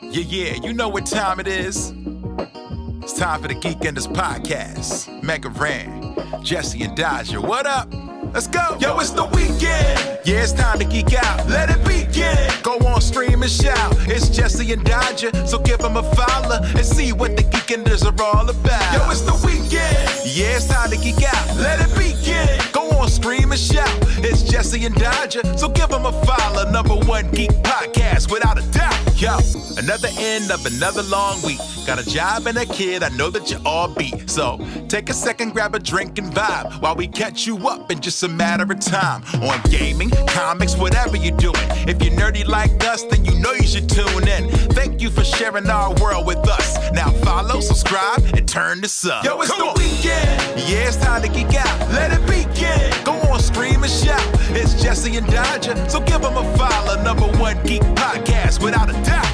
Yeah, you know what time it is. It's time for the Geekenders podcast. MegaRan, Jesse and Dodger, what up? Let's go. Yo, it's the weekend. Yeah, it's time to geek out. Let it begin. Go on, stream and shout. It's Jesse and Dodger, so give them a follow and see what the Geekenders are all about. Yo, it's the weekend. Yeah, it's time to geek out. Let it begin. Go on, stream and shout. It's Jesse and Dodger, so give them a follow. #1 geek podcast, without a doubt. Yo, another end of another long week. Got a job and a kid, I know that you all beat. So take a second, grab a drink and vibe while we catch you up in just a matter of time. On gaming, comics, whatever you're doing. If you're nerdy like us, then you know you should tune in. Thank you for sharing our world with us. Now follow, subscribe, and turn this up. Yo, it's the weekend. Yeah, it's time to geek out. Let it begin. Go on, scream and shout. It's Jesse and Dodger, so give them a follow. #1 geek podcast, without a doubt.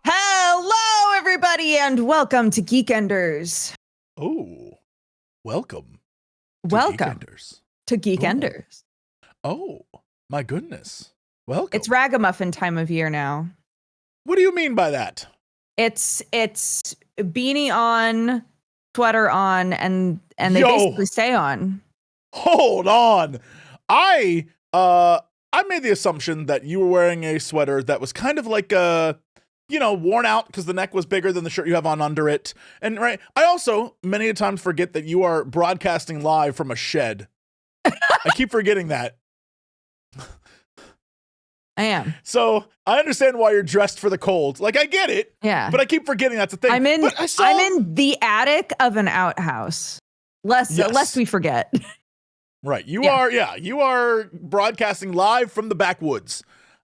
Hello, everybody, and welcome to Geekenders. Oh, welcome. Welcome Geekenders. to Geekenders. Oh, my goodness. Welcome. It's ragamuffin time of year now. What do you mean by that? It's beanie on, sweater on, and they basically stay on. Hold on. I made the assumption that you were wearing a sweater that was kind of like worn out because the neck was bigger than the shirt you have on under it. And right, I also many a times forget that you are broadcasting live from a shed. I keep forgetting that. I am. So I understand why you're dressed for the cold. Like, I get it. Yeah. But I keep forgetting that's a thing. I'm in the attic of an outhouse. Lest we forget. Right. You are broadcasting live from the backwoods.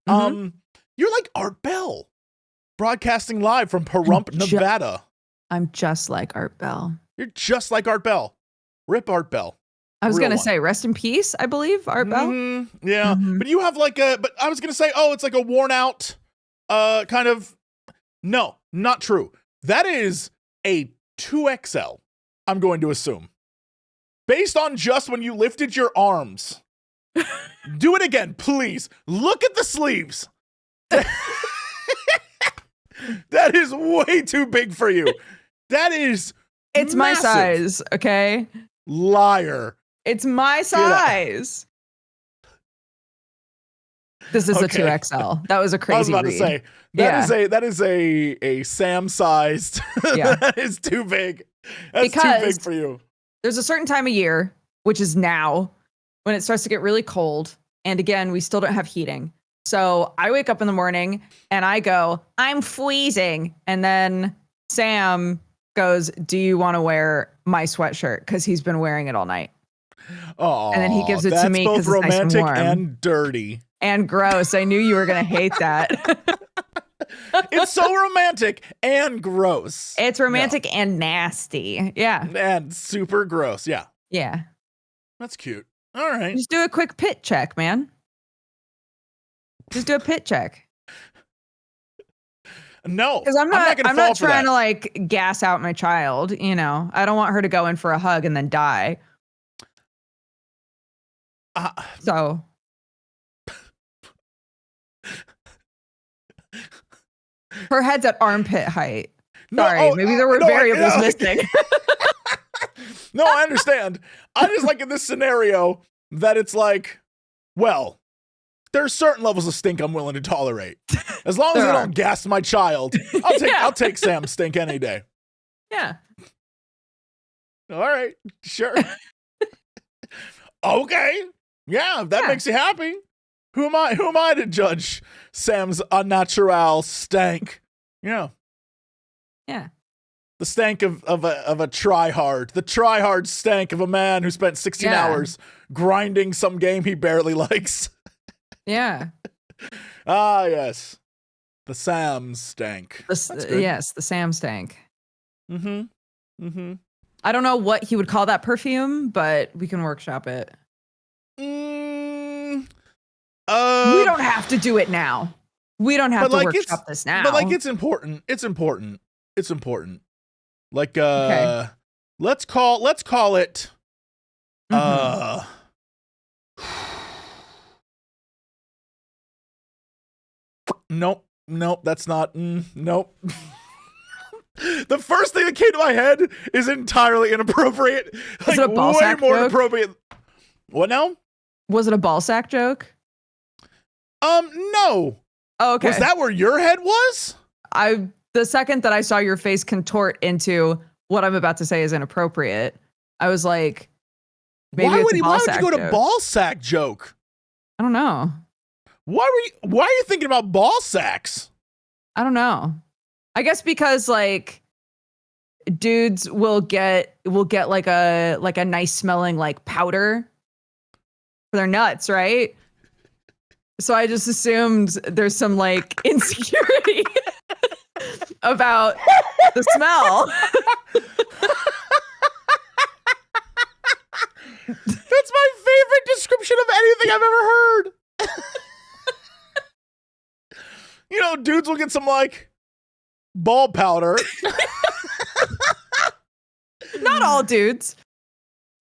Mm-hmm. You're like Art Bell, broadcasting live from Pahrump, Nevada. I'm just like Art Bell. You're just like Art Bell. Rip Art Bell. I was going to say rest in peace, I believe, Art Bell. Yeah. Mm-hmm. But you have but I was going to say, it's like a worn out kind of. No, not true. That is a 2XL, I'm going to assume. Based on just when you lifted your arms. Do it again, please. Look at the sleeves. That is way too big for you. That is It's massive. my size, okay? Liar. It's my size. This is Okay. a 2XL. That was a crazy I was about read. to say that is a Sam sized. Yeah. That is too big. That's too Because big for you. there's a certain time of year, which is now, when it starts to get really cold. And again, we still don't have heating. So I wake up in the morning and I go, I'm freezing. And then Sam goes, do you want to wear my sweatshirt? Because he's been wearing it all night. Oh, And then he gives it to me both because it's nice and romantic warm. and dirty. And gross. I knew you were going to hate that. It's so romantic and gross. It's romantic and nasty. Yeah. And super gross. Yeah. Yeah. That's cute. All right. Just do a quick pit check, man. Just do a pit check. No. Because I'm not gonna trying to like gas out my child, you know. I don't want her to go in for a hug and then die. So her head's at armpit height. Sorry, maybe there were variables missing. No, I understand. I just like in this scenario that it's like, well, there's certain levels of stink I'm willing to tolerate. As long as I don't gas my child, I'll take Sam's stink any day. Yeah. All right, sure. Okay. Yeah, if that makes you happy. Who am I to judge Sam's unnatural stank? Yeah. Yeah. The stank of a try-hard. The try-hard stank of a man who spent 16 hours grinding some game he barely likes. Yeah. Ah, yes. The Sam stank. Yes, the Sam stank. Mm-hmm. Mm-hmm. I don't know what he would call that perfume, but we can workshop it. We We don't have to do it now. We don't have to workshop this now. But like, it's important. It's important. It's important. Like, Okay. let's call it nope, that's not nope. The first thing that came to my head is entirely inappropriate. Is it a ball way sack more joke? inappropriate. What now? Was it a ball sack joke? No. Oh, okay. Was that where your head was? The second that I saw your face contort into what I'm about to say is inappropriate, I was like, maybe why it's would a you ball go sack to joke. ball sack joke? I don't know. Why are you thinking about ball sacks? I don't know. I guess because like dudes will get like a nice smelling like powder for their nuts, right? So I just assumed there's some like insecurity about the smell. That's my favorite description of anything I've ever heard. You know, dudes will get some like ball powder. Not all dudes.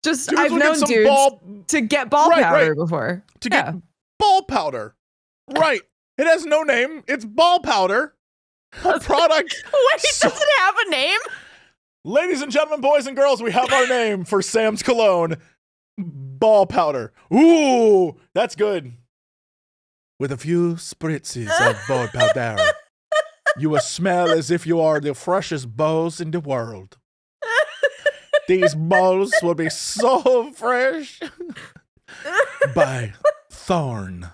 Just Dudes I've will get known some dudes to get ball Right, powder right. before. to get ball powder. Right. It has no name. It's ball powder. A product. Wait, does it have a name? Ladies and gentlemen, boys and girls, we have our name for Sam's cologne. Ball powder. Ooh, that's good. With a few spritzes of ball powder, you will smell as if you are the freshest balls in the world. These balls will be so fresh. By Thorn.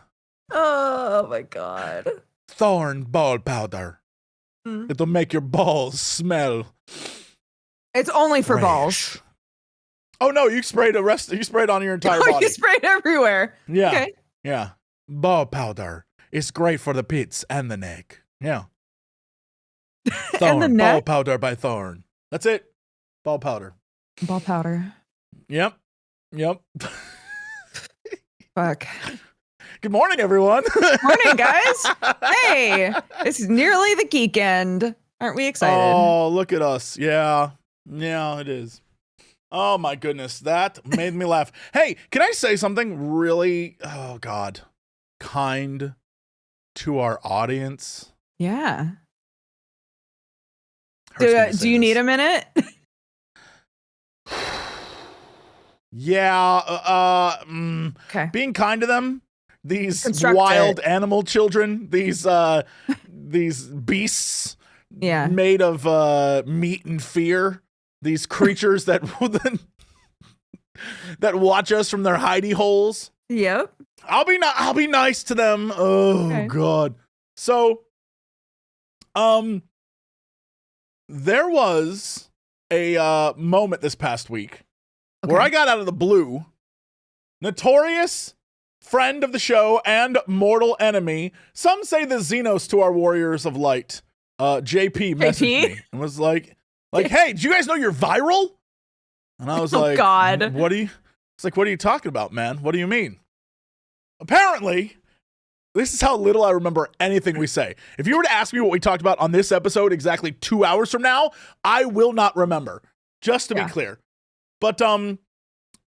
Oh my god. Thorn ball powder. It'll make your balls smell. It's only for fresh. balls. Oh no, you sprayed you sprayed on your entire Oh, body. you sprayed everywhere. Yeah. Okay. Yeah. Ball powder is great for the pits and the neck. Yeah. Thorn, And the ball neck? powder by Thorn. That's it. Ball powder. Ball powder. Yep. Fuck. Good morning, everyone. Morning, guys. Hey, it's nearly the Geekend. Aren't we excited? Oh, look at us. Yeah. Yeah, it is. Oh my goodness. That made me laugh. Hey, can I say something really, oh God, kind to our audience? Yeah. Hurts me to say Do you this. need a minute? Yeah. Okay. Being kind to them, these Construct wild it. animal children, these beasts Yeah. made of meat and fear, these creatures that that watch us from their hidey holes. Yep. I'll be nice to them. Oh Okay. God. So there was a moment this past week where I got out of the blue, notorious friend of the show and mortal enemy, some say the Xenos to our warriors of light, JP messaged me and was like, hey, do you guys know you're viral? And I was Oh, like, God. It's like, what are you talking about, man? What do you mean? Apparently, this is how little I remember anything we say. If you were to ask me what we talked about on this episode exactly 2 hours from now, I will not remember, just to be clear. But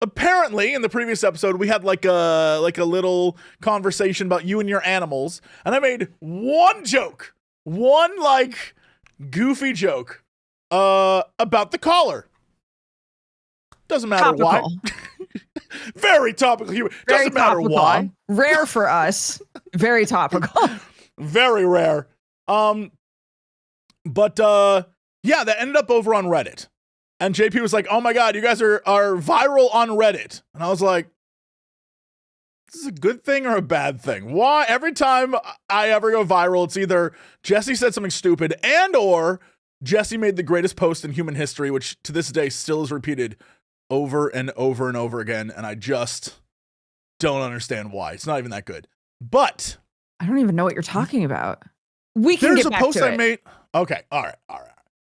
apparently in the previous episode we had like a little conversation about you and your animals, and I made one joke, one like goofy joke about the collar. Doesn't matter why. Very topical humor. Very Doesn't matter topical. why. Rare for us. Very topical. Very rare. But yeah, that ended up over on Reddit. And JP was like, oh my God, you guys are viral on Reddit. And I was like, this is a good thing or a bad thing? Why? Every time I ever go viral, it's either Jesse said something stupid and or Jesse made the greatest post in human history, which to this day still is repeated over and over and over again. And I just don't understand why. It's not even that good. But I don't even know what you're talking about. We can there's get a back post to I it. made. Okay. All right.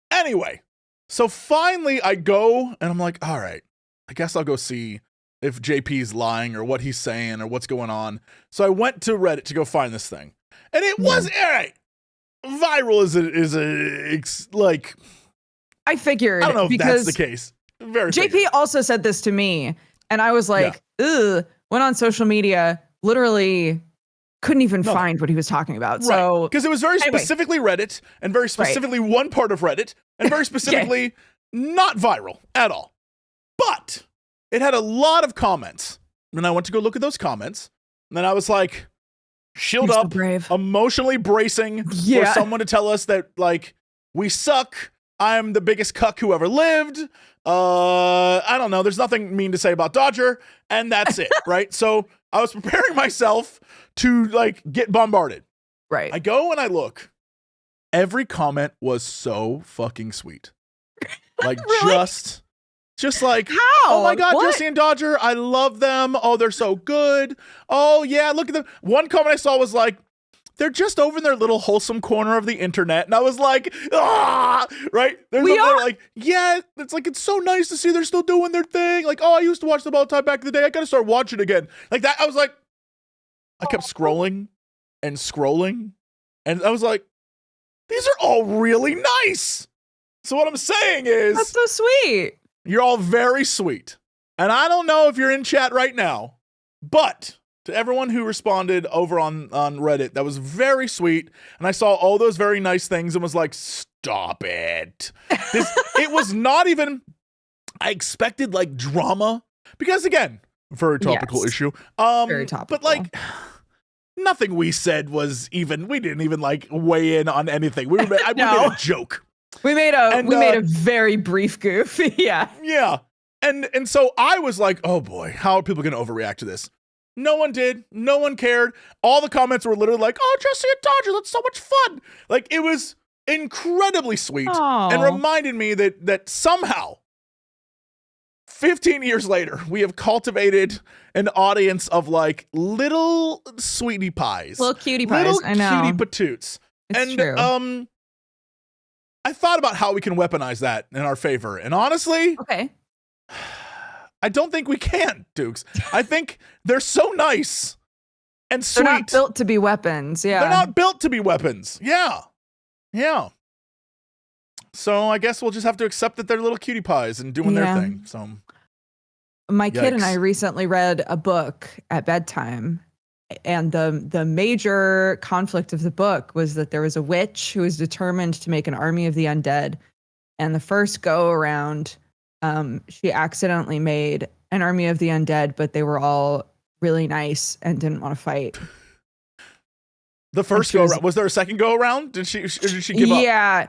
Anyway, so finally I go and I'm like, all right, I guess I'll go see if JP's lying or what he's saying or what's going on. So I went to Reddit to go find this thing. And it was, all right, viral is like, I figured I don't know if because that's the case. Very JP figured. also said this to me, and I was like, ugh, went on social media, literally couldn't even find what he was talking about. So because it was very specifically Reddit and very specifically one part of Reddit and very specifically not viral at all. But it had a lot of comments. And I went to go look at those comments. And then I was like, shield You're so up, brave. emotionally bracing for someone to tell us that, like, we suck. I'm the biggest cuck who ever lived. I don't know. There's nothing mean to say about Dodger. And that's it, right? So I was preparing myself to, like, get bombarded. Right. I go and I look. Every comment was so fucking sweet. Like, Really? just like, How? oh my God, What? Jesse and Dodger, I love them. Oh, they're so good. Oh yeah, look at them. One comment I saw was like, they're just over in their little wholesome corner of the internet. And I was like, ah, right? There's We something are. like, yeah, it's like, it's so nice to see they're still doing their thing. Like, oh, I used to watch them all the time back in the day. I got to start watching again. Like that. I was like, I kept scrolling and scrolling. And I was like, these are all really nice. So what I'm saying is, That's so sweet. you're all very sweet. And I don't know if you're in chat right now, but to everyone who responded over on Reddit, that was very sweet. And I saw all those very nice things and was like, stop it. It was not even, I expected like drama because again, very topical issue. Very topical. But like, nothing we said was even, we didn't even like weigh in on anything. We made a joke. We made a very brief goof. Yeah. Yeah. And so I was like, oh boy, how are people going to overreact to this? No one did. No one cared. All the comments were literally like, oh, Jesse and Dodger, that's so much fun. Like, it was incredibly sweet and reminded me that somehow 15 years later, we have cultivated an audience of like little sweetie pies. Little cutie pies. Little I know. cutie patoots. It's true. I thought about how we can weaponize that in our favor. And honestly, Okay. I don't think we can, Dukes. I think they're so nice and sweet. They're not built to be weapons. Yeah. They're not built to be weapons. Yeah. Yeah. So I guess we'll just have to accept that they're little cutie pies and doing their thing. So my kid and I Yikes. recently read a book at bedtime. And the major conflict of the book was that there was a witch who was determined to make an army of the undead. And the first go around, she accidentally made an army of the undead, but they were all really nice and didn't want to fight. the first go around, was there a second go around? Did she give up? Yeah.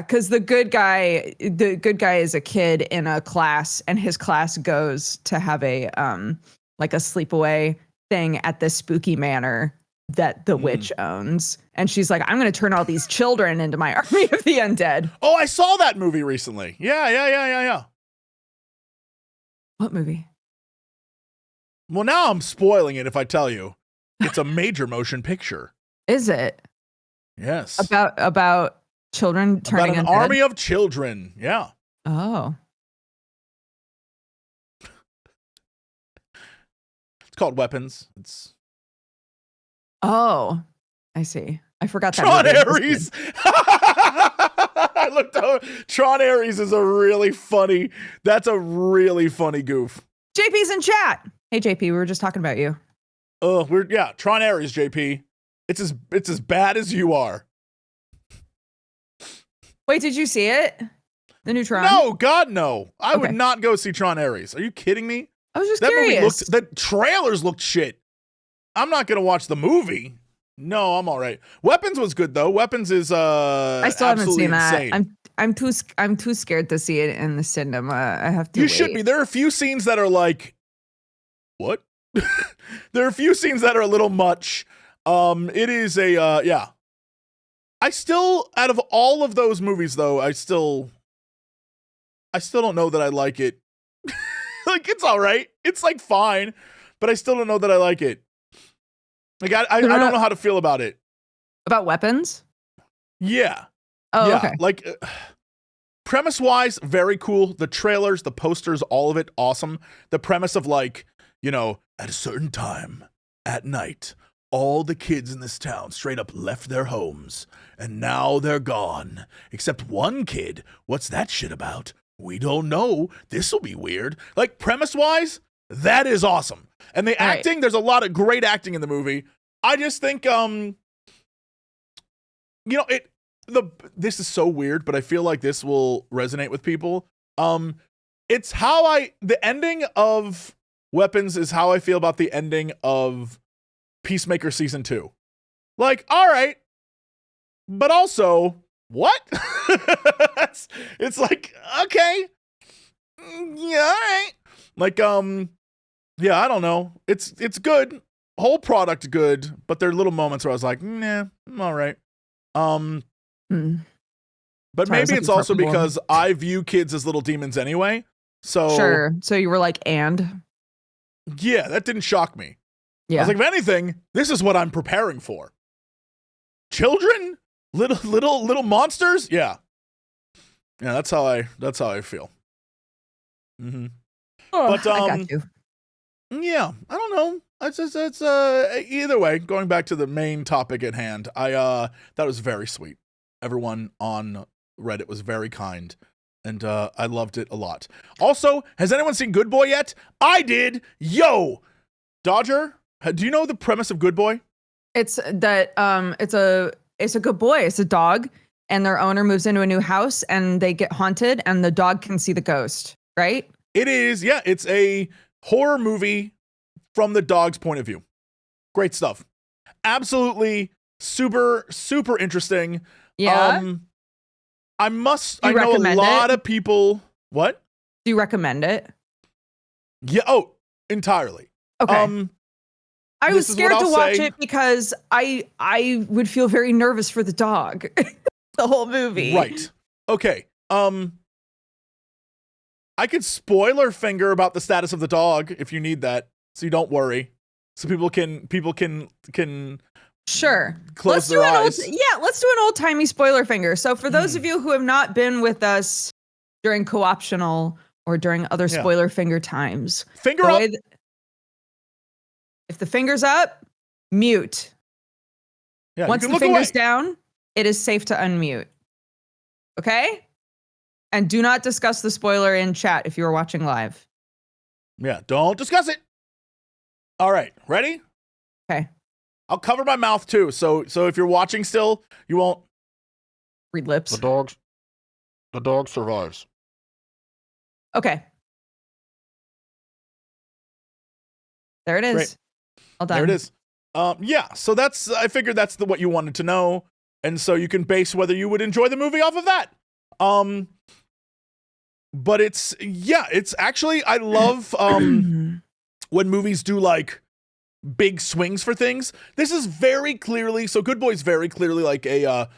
Because the good guy is a kid in a class, and his class goes to have a like a sleepaway thing at this spooky manor that the witch owns. And she's like, I'm going to turn all these children into my army of the undead. Oh, I saw that movie recently. Yeah. What movie? Well, now I'm spoiling it if I tell you. It's a major motion picture. Is it? Yes. About children turning About an undead? army of children. Yeah. Oh. It's called Weapons. It's Oh. I see. I forgot that. Tron movie Ares. existed. I looked over. Tron Ares is that's a really funny goof. JP's in chat. Hey JP, we were just talking about you. Oh, Tron Ares, JP. It's as bad as you are. Wait, did you see it? The new Tron? No, God, no. I would Okay. not go see Tron Ares. Are you kidding me? I was just That curious. the trailers looked shit. I'm not gonna watch the movie. No, I'm all right. Weapons was good though. Weapons is I still haven't absolutely seen that. insane. I'm too scared to see it in the cinema. I have to. You wait. should be. There are a few scenes that are like, what? There are a few scenes that are a little much. It is a yeah. I still, out of all of those movies though, I still don't know that I like it. Like, it's all right. It's like fine, but I still don't know that I like it. Like I don't know how to feel about it. About weapons. Yeah. Oh, yeah. okay. Like premise wise, very cool. The trailers, the posters, all of it, awesome. The premise of like, at a certain time at night, all the kids in this town straight up left their homes and now they're gone. Except one kid. What's that shit about? we don't know. This will be weird. Like, premise-wise, that is awesome. And the acting, there's a lot of great acting in the movie. I just think, this is so weird, but I feel like this will resonate with people. It's the ending of Weapons is how I feel about the ending of Peacemaker Season 2. Like, all right, but also, what? it's like, okay, yeah, all right. Like, yeah, I don't know. It's good. Whole product good, but there are little moments where I was like, nah, I'm all right. But maybe it's also because I view kids as little demons anyway. So sure. So you were like, and yeah, that didn't shock me. Yeah. I was like, if anything, this is what I'm preparing for. Children, little monsters. Yeah. Yeah, that's how I feel. Mm-hmm. But I got you. Yeah, I don't know. It's either way, going back to the main topic at hand, that was very sweet. Everyone on Reddit was very kind, and I loved it a lot. Also, has anyone seen Good Boy yet? I did. Yo, Dodger, do you know the premise of Good Boy? It's that it's a good boy. It's a dog, and their owner moves into a new house, and they get haunted, and the dog can see the ghost. Right? It is. Yeah, it's a horror movie from the dog's point of view. Great stuff. Absolutely super, super interesting. Yeah. I know a lot of people. What? Do you recommend it? Yeah. Oh, entirely. Okay. I was scared to watch it because I would feel very nervous for the dog the whole movie. Right. Okay. I could spoiler finger about the status of the dog if you need that, so you don't worry. So people can sure close their eyes. Let's do an old-timey spoiler finger. So for those of you who have not been with us during co-optional or during other spoiler finger times, finger up. If the finger's up, mute. Yeah, once the finger's down, it is safe to unmute. Okay? And do not discuss the spoiler in chat if you are watching live. Yeah, don't discuss it. All right, ready? Okay. I'll cover my mouth too, so if you're watching still, you won't read lips. The dog survives. Okay. There it is. Great. All done. There it is. Yeah, so I figured that's what you wanted to know, and so you can base whether you would enjoy the movie off of that. But it's actually, I love when movies do like big swings for things. This is very clearly, so Good Boy's very clearly like a,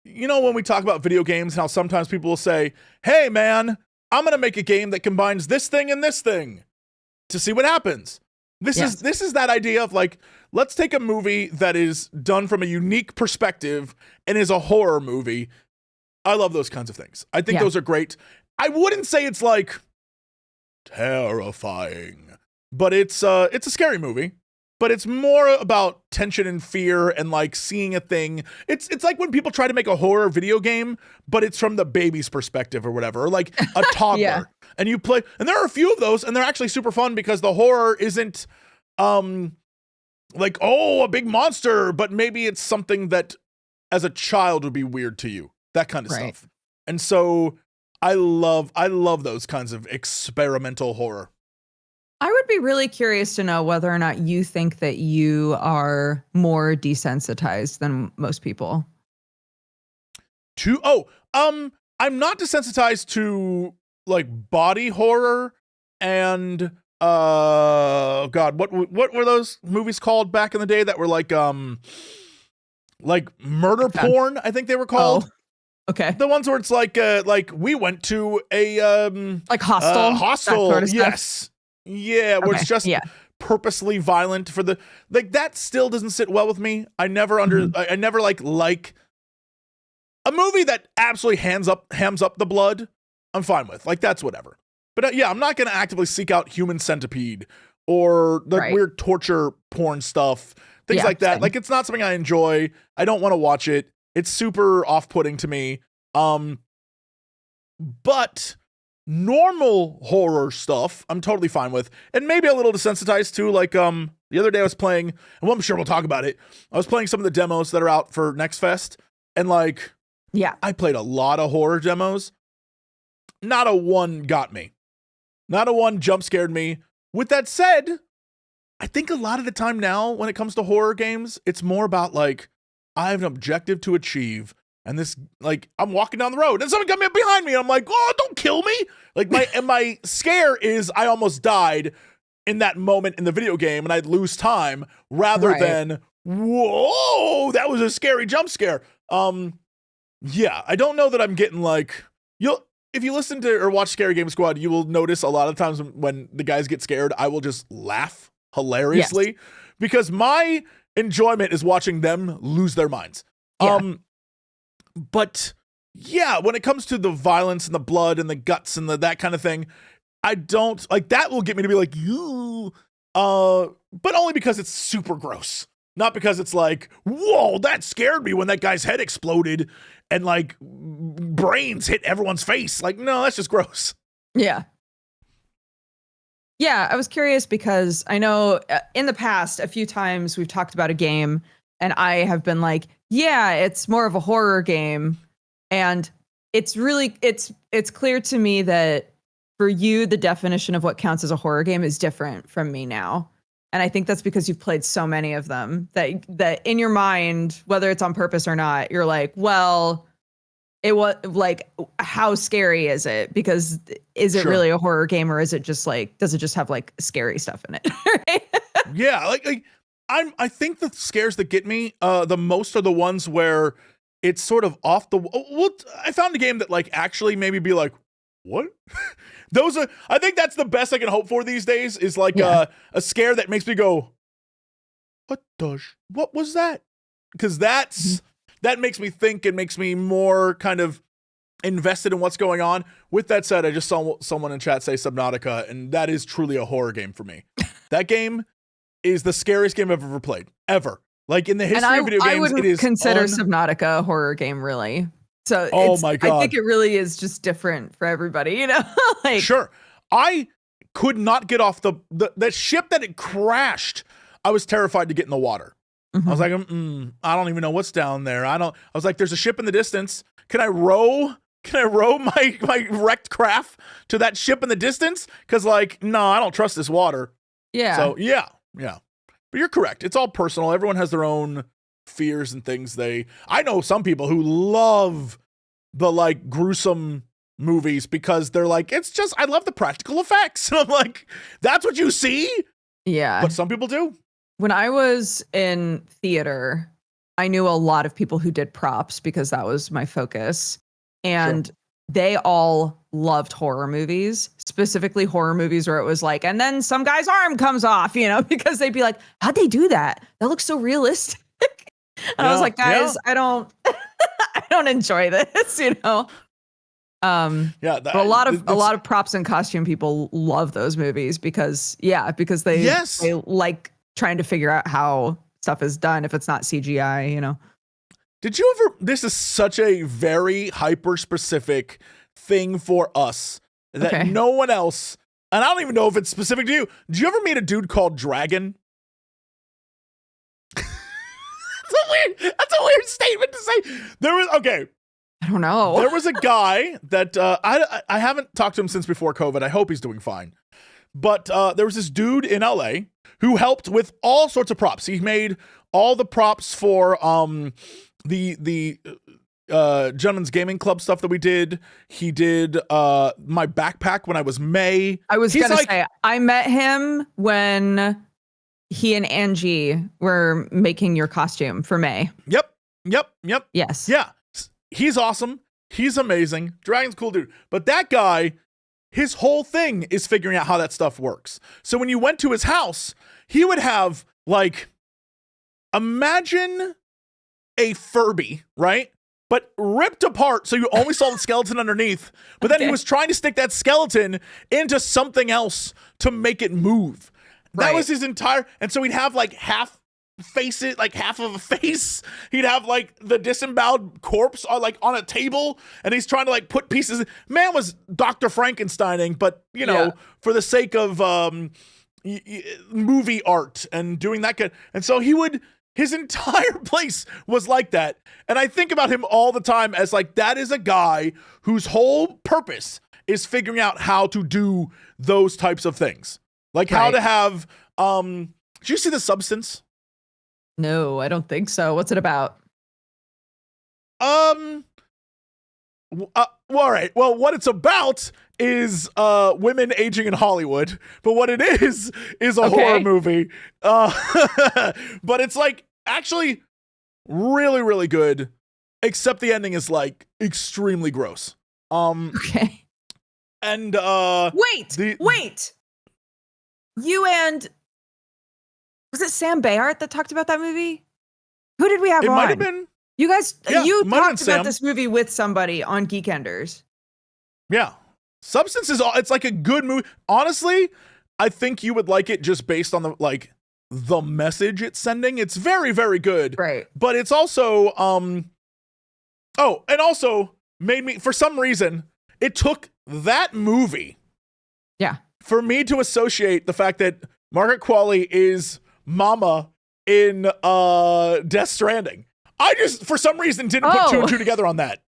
when we talk about video games, how sometimes people will say, hey man, I'm going to make a game that combines this thing and this thing to see what happens. This is that idea of like, let's take a movie that is done from a unique perspective and is a horror movie. I love those kinds of things. I think those are great. I wouldn't say it's like terrifying, but it's a scary movie. But it's more about tension and fear and like seeing a thing. It's like when people try to make a horror video game, but it's from the baby's perspective or whatever, or like a toddler. And you play, and there are a few of those, and they're actually super fun because the horror isn't like, oh, a big monster, but maybe it's something that as a child would be weird to you. That kind of stuff. And so I love those kinds of experimental horror. I would be really curious to know whether or not you think that you are more desensitized than most people. I'm not desensitized to like body horror and God, what were those movies called back in the day that were like murder porn, I think they were called. Oh. Okay. The ones where it's like we went to a like Hostel. Hostel, sort of yes. Stuff. Yeah, where it's just purposely violent for the like that still doesn't sit well with me. I never I never like a movie that absolutely hams up the blood. I'm fine with. Like that's whatever. But I'm not going to actively seek out Human Centipede or the weird torture porn stuff. Things like that. Same. Like it's not something I enjoy. I don't want to watch it. It's super off-putting to me. But normal horror stuff, I'm totally fine with. And maybe a little desensitized too. Like, the other day I was playing, and well, I'm sure we'll talk about it. I was playing some of the demos that are out for Next Fest. And like, Yeah. I played a lot of horror demos. Not a one got me. Not a one jump scared me. With that said, I think a lot of the time now when it comes to horror games, it's more about like, I have an objective to achieve. And this, like, I'm walking down the road and someone got me up behind me. And I'm like, oh, don't kill me. Like my scare is I almost died in that moment in the video game and I'd lose time rather than, whoa, that was a scary jump scare. Yeah, I don't know that I'm getting like, if you listen to or watch Scary Game Squad, you will notice a lot of times when the guys get scared, I will just laugh hilariously because my enjoyment is watching them lose their minds. Yeah. But yeah, when it comes to the violence and the blood and the guts and that kind of thing, I don't like that will get me to be like, you, but only because it's super gross. Not because it's like, whoa, that scared me when that guy's head exploded and like brains hit everyone's face. Like, no, that's just gross. Yeah. Yeah, I was curious because I know in the past, a few times we've talked about a game and I have been like, yeah, it's more of a horror game. And it's really, it's clear to me that for you, the definition of what counts as a horror game is different from me now. And I think that's because you've played so many of them that in your mind, whether it's on purpose or not, you're like, well, it was like, how scary is it? Because is it really a horror game or is it just like, does it just have like scary stuff in it? Right? Yeah. Like I think the scares that get me the most are the ones where it's sort of off the, well, I found a game that like actually maybe be like, what? Those are, I think that's the best I can hope for these days is like a scare that makes me go, what was that? Because that makes me think and makes me more kind of invested in what's going on. With that said, I just saw someone in chat say Subnautica, and that is truly a horror game for me. That game is the scariest game I've ever played, ever. Like in the history of video games, I wouldn't it is consider Subnautica a horror game, really. So my God. I think it really is just different for everybody, you know? Like, sure. I could not get off the ship that it crashed. I was terrified to get in the water. I was like, I don't even know what's down there. I was like, there's a ship in the distance. Can I row my wrecked craft to that ship in the distance? Because like, no, I don't trust this water. Yeah. So yeah. But you're correct. It's all personal. Everyone has their own fears and things I know some people who love the like gruesome movies because they're like, it's just, I love the practical effects. And I'm like, that's what you see? Yeah. But some people do. When I was in theater, I knew a lot of people who did props because that was my focus. And they all loved horror movies, specifically horror movies where it was like, and then some guy's arm comes off, you know, because they'd be like, how'd they do that? That looks so realistic. And I was like, guys, I don't enjoy this, you know? But a lot of props and costume people love those movies because they like trying to figure out how stuff is done if it's not CGI, you know? Did you ever, this is such a very hyper specific thing for us that no one else, and I don't even know if it's specific to you. Did you ever meet a dude called Dragon? That's a weird statement to say. I don't know. There was a guy that I haven't talked to him since before COVID. I hope he's doing fine. But there was this dude in LA who helped with all sorts of props. He made all the props for the Gentlemen's Gaming Club stuff that we did. He did my backpack when I was May. I was going to say, I met him when he and Angie were making your costume for May. Yep. Yes. Yeah. He's awesome. He's amazing. Dragon's a cool dude. But that guy, his whole thing is figuring out how that stuff works. So when you went to his house, he would have like, imagine a Furby, right? But ripped apart so you only saw the skeleton underneath. But then he was trying to stick that skeleton into something else to make it move. That was his entire, and so he'd have like half faces, like half of a face. He'd have like the disemboweled corpse on like on a table, and he's trying to like put pieces. Man was Dr. Frankensteining, but you know, for the sake of movie art and doing that kind. And so his entire place was like that. And I think about him all the time as like, that is a guy whose whole purpose is figuring out how to do those types of things. Like how to have, did you see The Substance? No, I don't think so. What's it about? Well, all right. Well, what it's about is women aging in Hollywood, but what it is a horror movie. But it's like actually really, really good, except the ending is like extremely gross. Okay. And wait. You and was it Sam Bayard that talked about that movie? Who did we have on? It might have been. You guys, you talked Sam. about this movie with somebody on Geekenders. Yeah. Substance is it's like a good movie. Honestly, I think you would like it just based on the message it's sending. It's very, very good. Right. But it's also and also made me, for some reason, it took that movie for me to associate the fact that Margaret Qualley is Mama in Death Stranding. I just, for some reason, didn't put two and two together on that.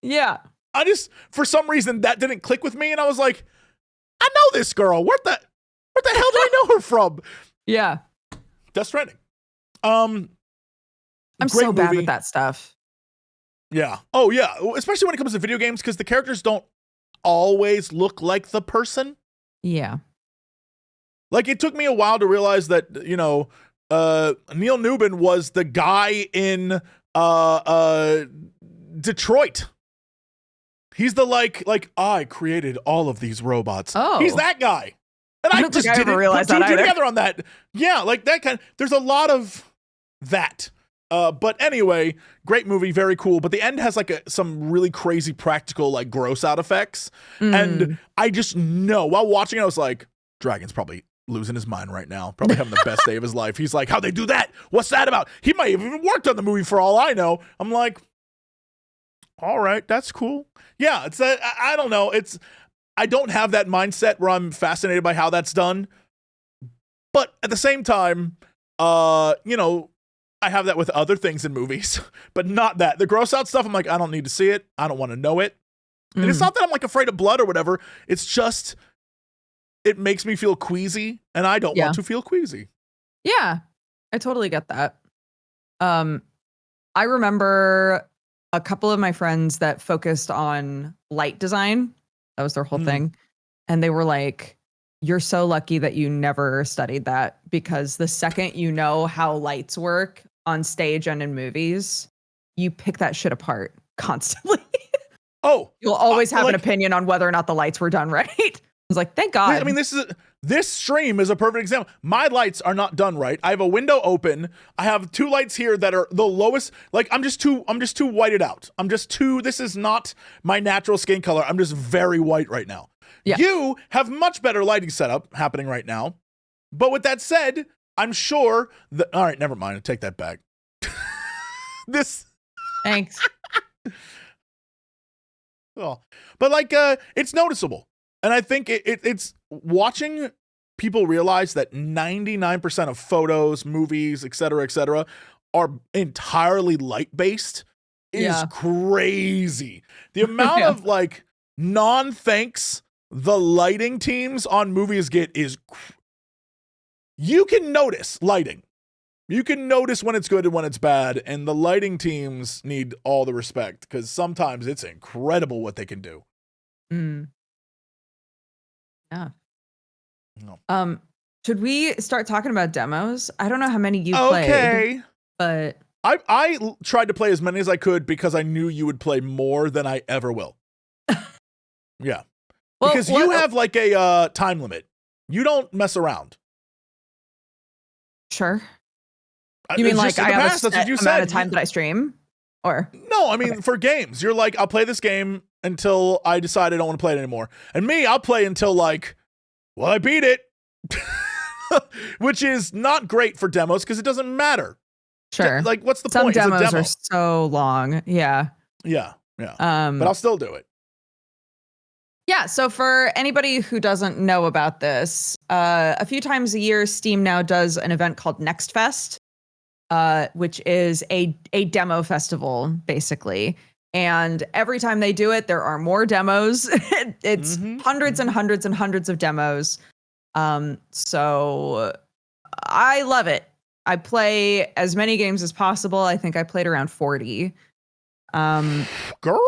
Yeah. I just, for some reason, that didn't click with me, and I was like, I know this girl. Where the hell do I know her from? Yeah. Death Stranding. I'm so bad with that stuff. Yeah. Oh, yeah. Especially when it comes to video games, because the characters don't always look like the person. Yeah. Like, it took me a while to realize that, you know, Neil Newbin was the guy in Detroit. He's the like I created all of these robots. Oh, he's that guy. And I just didn't put two together on that. Yeah, like that kind. There's a lot of that. But anyway, great movie, very cool. But the end has like some really crazy practical, like gross out effects. And I just know while watching it, I was like, Dragon's probably losing his mind right now. Probably having the best day of his life. He's like, how'd they do that? What's that about? He might have even worked on the movie for all I know. I'm like, all right, that's cool. Yeah, it's I don't know. I don't have that mindset where I'm fascinated by how that's done. But at the same time, you know, I have that with other things in movies, but not that. The gross out stuff, I'm like, I don't need to see it. I don't want to know it. And it's not that I'm like afraid of blood or whatever. It's just, it makes me feel queasy, and I don't want to feel queasy. Yeah, I totally get that. I remember a couple of my friends that focused on light design. That was their whole thing. And they were like, you're so lucky that you never studied that, because the second you know how lights work on stage and in movies, you pick that shit apart constantly. You'll always have an opinion on whether or not the lights were done right. I was like, thank God. I mean, this stream is a perfect example. My lights are not done right. I have a window open. I have two lights here that are the lowest. Like, I'm just too whited out. This is not my natural skin color. I'm just very white right now. Yeah. You have much better lighting setup happening right now. But with that said, I'm sure that, all right, never mind. I take that back. Thanks. Oh, but like, it's noticeable. And I think it's watching people realize that 99% of photos, movies, et cetera, are entirely light-based is crazy. The amount of like non-thanks the lighting teams on movies get is, you can notice lighting. You can notice when it's good and when it's bad, and the lighting teams need all the respect, because sometimes it's incredible what they can do. Yeah. No. Should we start talking about demos? I don't know how many you played, but I tried to play as many as I could because I knew you would play more than I ever will. Yeah. Well, because you have like a time limit. You don't mess around. Sure. You mean like I have a set amount of time that I stream? Or no, I mean for games. You're like, I'll play this game until I decide I don't want to play it anymore. And me, I'll play until like, well, I beat it. which is not great for demos because it doesn't matter. Sure. Like, what's the Some point? demos It's a demo. are so long. Yeah. Yeah. But I'll still do it. Yeah, so for anybody who doesn't know about this, a few times a year, Steam now does an event called Next Fest, which is a demo festival, basically. And every time they do it, there are more demos. It's hundreds and hundreds and hundreds of demos. So I love it. I play as many games as possible. I think I played around 40. Girl?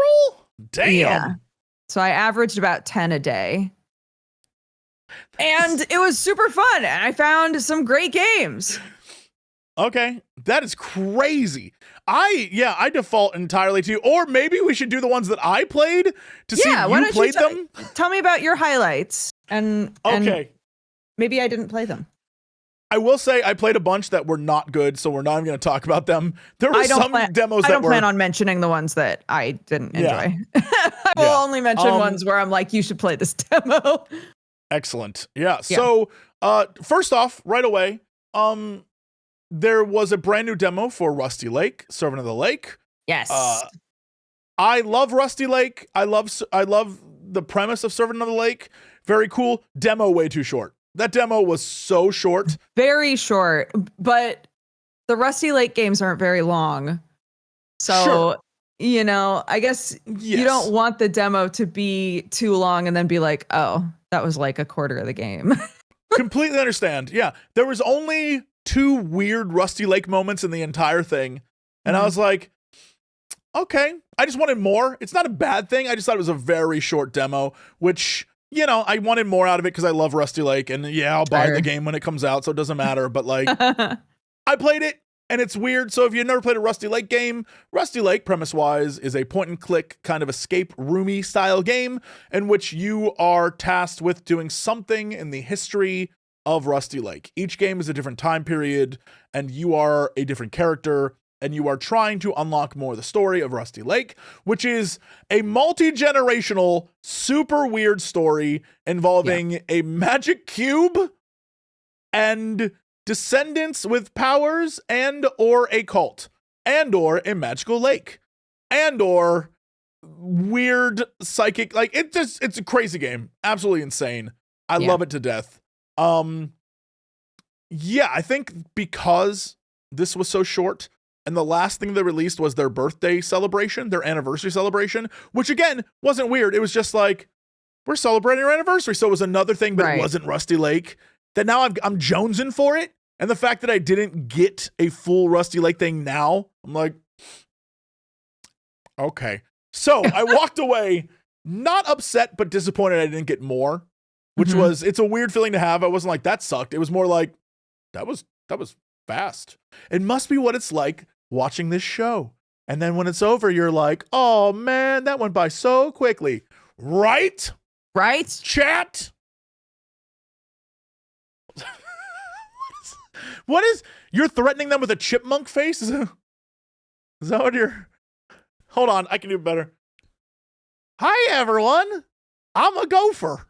Damn. Yeah. So I averaged about 10 a day. And it was super fun. And I found some great games. Okay. That is crazy. I default entirely to you. Or maybe we should do the ones that I played to see if you played them. Tell me about your highlights. And maybe I didn't play them. I will say I played a bunch that were not good, so we're not even going to talk about them. There were some demos that were... I don't plan on mentioning the ones that I didn't enjoy. I will only mention ones where I'm like, you should play this demo. Excellent. Yeah. So first off, right away, there was a brand new demo for Rusty Lake, Servant of the Lake. Yes. I love Rusty Lake. I love the premise of Servant of the Lake. Very cool. Demo way too short. That demo was so short. Very short, but the Rusty Lake games aren't very long. So, I guess you don't want the demo to be too long and then be like, oh, that was like a quarter of the game. Completely understand. Yeah. There was only 2 weird Rusty Lake moments in the entire thing. And I was like, okay, I just wanted more. It's not a bad thing. I just thought it was a very short demo, which... I wanted more out of it because I love Rusty Lake, and I'll buy the game when it comes out, so it doesn't matter. But like, I played it, and it's weird. So if you've never played a Rusty Lake game, Rusty Lake, premise-wise, is a point-and-click kind of escape roomy style game in which you are tasked with doing something in the history of Rusty Lake. Each game is a different time period, and you are a different character. And you are trying to unlock more of the story of Rusty Lake, which is a multi-generational, super weird story involving a magic cube and descendants with powers and or a cult and or a magical lake and or weird psychic. Like it's a crazy game. Absolutely insane. I love it to death. I think because this was so short, and the last thing they released was their birthday celebration, their anniversary celebration, which again, wasn't weird. It was just like, we're celebrating our anniversary. So it was another thing, but it wasn't Rusty Lake. That now I'm jonesing for it. And the fact that I didn't get a full Rusty Lake thing now, I'm like, okay. So I walked away not upset, but disappointed I didn't get more, which was, it's a weird feeling to have. I wasn't like, that sucked. It was more like, that was fast. It must be what it's like watching this show. And then when it's over, you're like, oh man, that went by so quickly. Right? Chat? What is you're threatening them with a chipmunk face? Is that what you're... Hold on, I can do better. Hi everyone. I'm a gopher.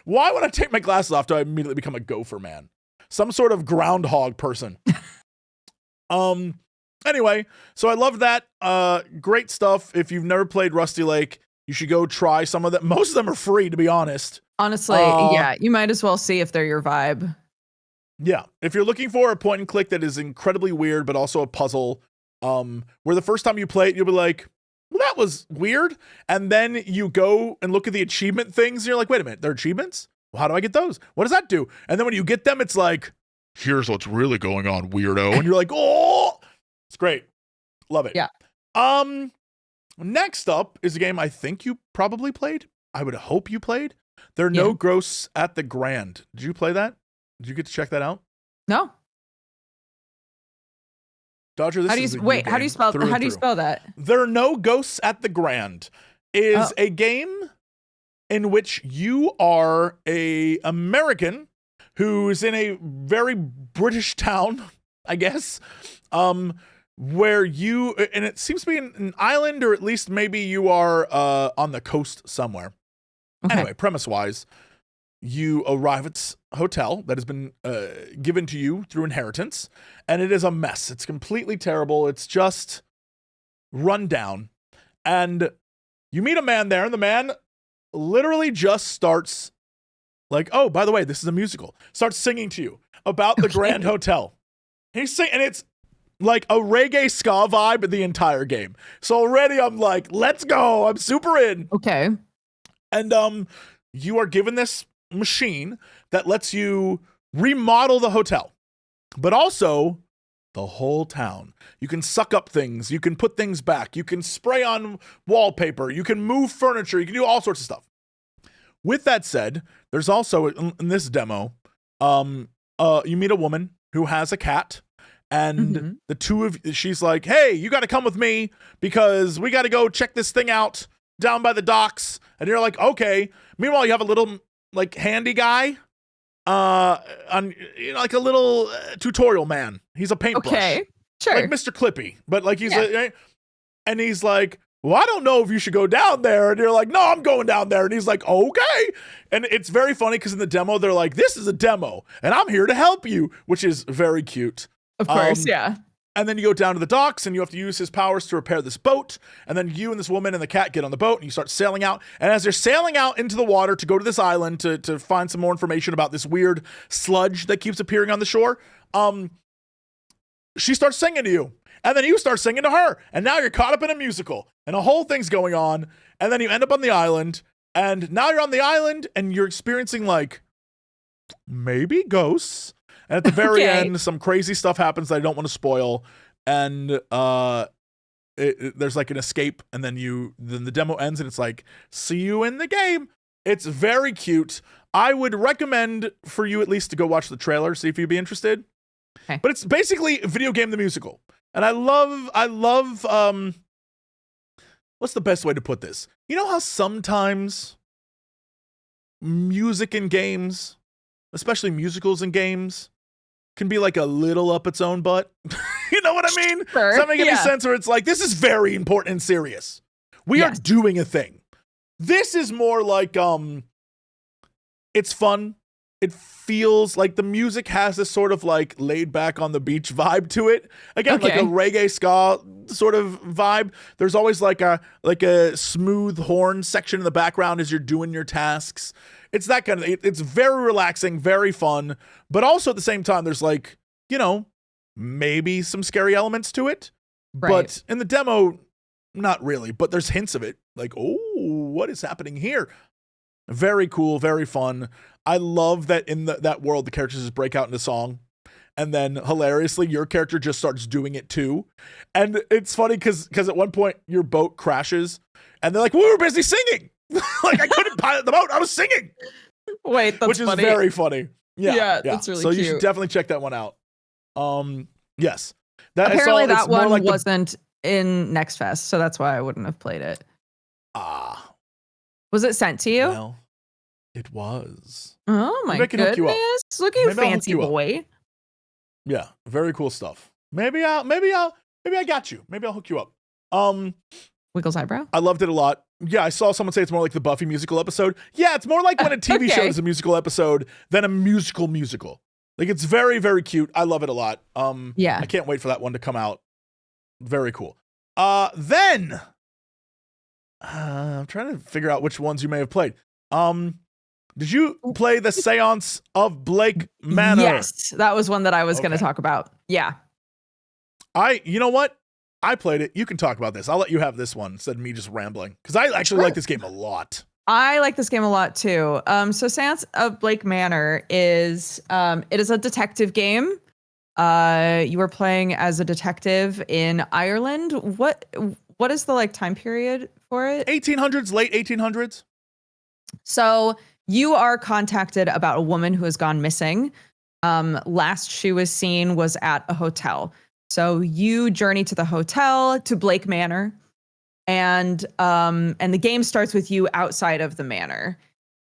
Why would I take my glasses off? Do I immediately become a gopher man? Some sort of groundhog person. Anyway, so I love that. Great stuff. If you've never played Rusty Lake, you should go try some of them. Most of them are free, to be honest. Honestly, you might as well see if they're your vibe. Yeah. If you're looking for a point and click that is incredibly weird, but also a puzzle, where the first time you play it, you'll be like, well, that was weird. And then you go and look at the achievement things. And you're like, wait a minute, they're achievements? Well, how do I get those? What does that do? And then when you get them, it's like, here's what's really going on, weirdo. And you're like, oh, it's great. Love it. Yeah. Next up is a game I think you probably played. I would hope you played. There are no ghosts at the Grand. Did you play that? Did you get to check that out? No. Dodger, how do you spell that? There are no ghosts at the Grand is a game in which you are a American who is in a very British town, I guess, where you, and it seems to be an island, or at least maybe you are on the coast somewhere. Okay. Anyway, premise-wise, you arrive at this hotel that has been given to you through inheritance, and it is a mess. It's completely terrible. It's just run down. And you meet a man there, and the man literally just starts like, oh, by the way, this is a musical. Starts singing to you about the Grand Hotel. He's singing, and it's like a reggae ska vibe the entire game. So already I'm like, let's go. I'm super in. Okay. And you are given this machine that lets you remodel the hotel, but also the whole town. You can suck up things. You can put things back. You can spray on wallpaper. You can move furniture. You can do all sorts of stuff. With that said, there's also in this demo, you meet a woman who has a cat, and the two of she's like, hey, you got to come with me because we got to go check this thing out down by the docks. And you're like, okay. Meanwhile, you have a little like handy guy, on like a little tutorial man. He's a paintbrush. Okay, sure. Like Mr. Clippy, but like he's and he's like, well, I don't know if you should go down there. And you're like, no, I'm going down there. And he's like, okay. And it's very funny because in the demo, they're like, this is a demo and I'm here to help you, which is very cute. Of course, yeah. And then you go down to the docks and you have to use his powers to repair this boat. And then you and this woman and the cat get on the boat and you start sailing out. And as they're sailing out into the water to go to this island to find some more information about this weird sludge that keeps appearing on the shore, she starts singing to you. And then you start singing to her. And now you're caught up in a musical. And a whole thing's going on. And then you end up on the island. And now you're on the island and you're experiencing like maybe ghosts. And at the very end, some crazy stuff happens that I don't want to spoil. And there's like an escape. And then the demo ends and it's like, see you in the game. It's very cute. I would recommend for you at least to go watch the trailer, see if you'd be interested. Okay. But it's basically Video Game the Musical. And I love what's the best way to put this? You know how sometimes music in games, especially musicals in games, can be like a little up its own butt? You know what I mean? Sure. Does that make any sense? Where it's like, this is very important and serious. We are doing a thing. This is more like, it's fun. It feels like the music has this sort of like laid back on the beach vibe to it. Again, like a reggae ska sort of vibe. There's always like a smooth horn section in the background as you're doing your tasks. It's that kind of thing. It's very relaxing, very fun, but also at the same time, there's like, you know, maybe some scary elements to it. Right. But in the demo, not really, but there's hints of it. Like, oh, what is happening here? Very cool, very fun. I love that in that world, the characters just break out into song. And then hilariously, your character just starts doing it too. And it's funny because at one point, your boat crashes. And they're like, we were busy singing. Like, I couldn't pilot the boat. I was singing. Wait, that's which is funny. very funny. Yeah, that's really so cute. You should definitely check that one out. Yes. Apparently that one like wasn't in Next Fest, so that's why I wouldn't have played it. Was it sent to you? Well, it was. Oh my goodness. Look at you, fancy boy. Yeah, very cool stuff. Maybe I got you. Maybe I'll hook you up. Wiggles eyebrow? I loved it a lot. Yeah, I saw someone say it's more like the Buffy musical episode. Yeah, it's more like when a TV show is a musical episode than a musical. Like, it's very, very cute. I love it a lot. Yeah. I can't wait for that one to come out. Very cool. Then I'm trying to figure out which ones you may have played. Did you play the Seance of Blake Manor? Yes, that was one that I was going to talk about. Yeah. You know what? I played it. You can talk about this. I'll let you have this one instead of me just rambling. Because I actually like this game a lot. I like this game a lot too. So Seance of Blake Manor is it is a detective game. You are playing as a detective in Ireland. What is the like time period for it? 1800s, late 1800s. So you are contacted about a woman who has gone missing. Last she was seen was at a hotel. So you journey to the hotel, to Blake Manor, and the game starts with you outside of the manor.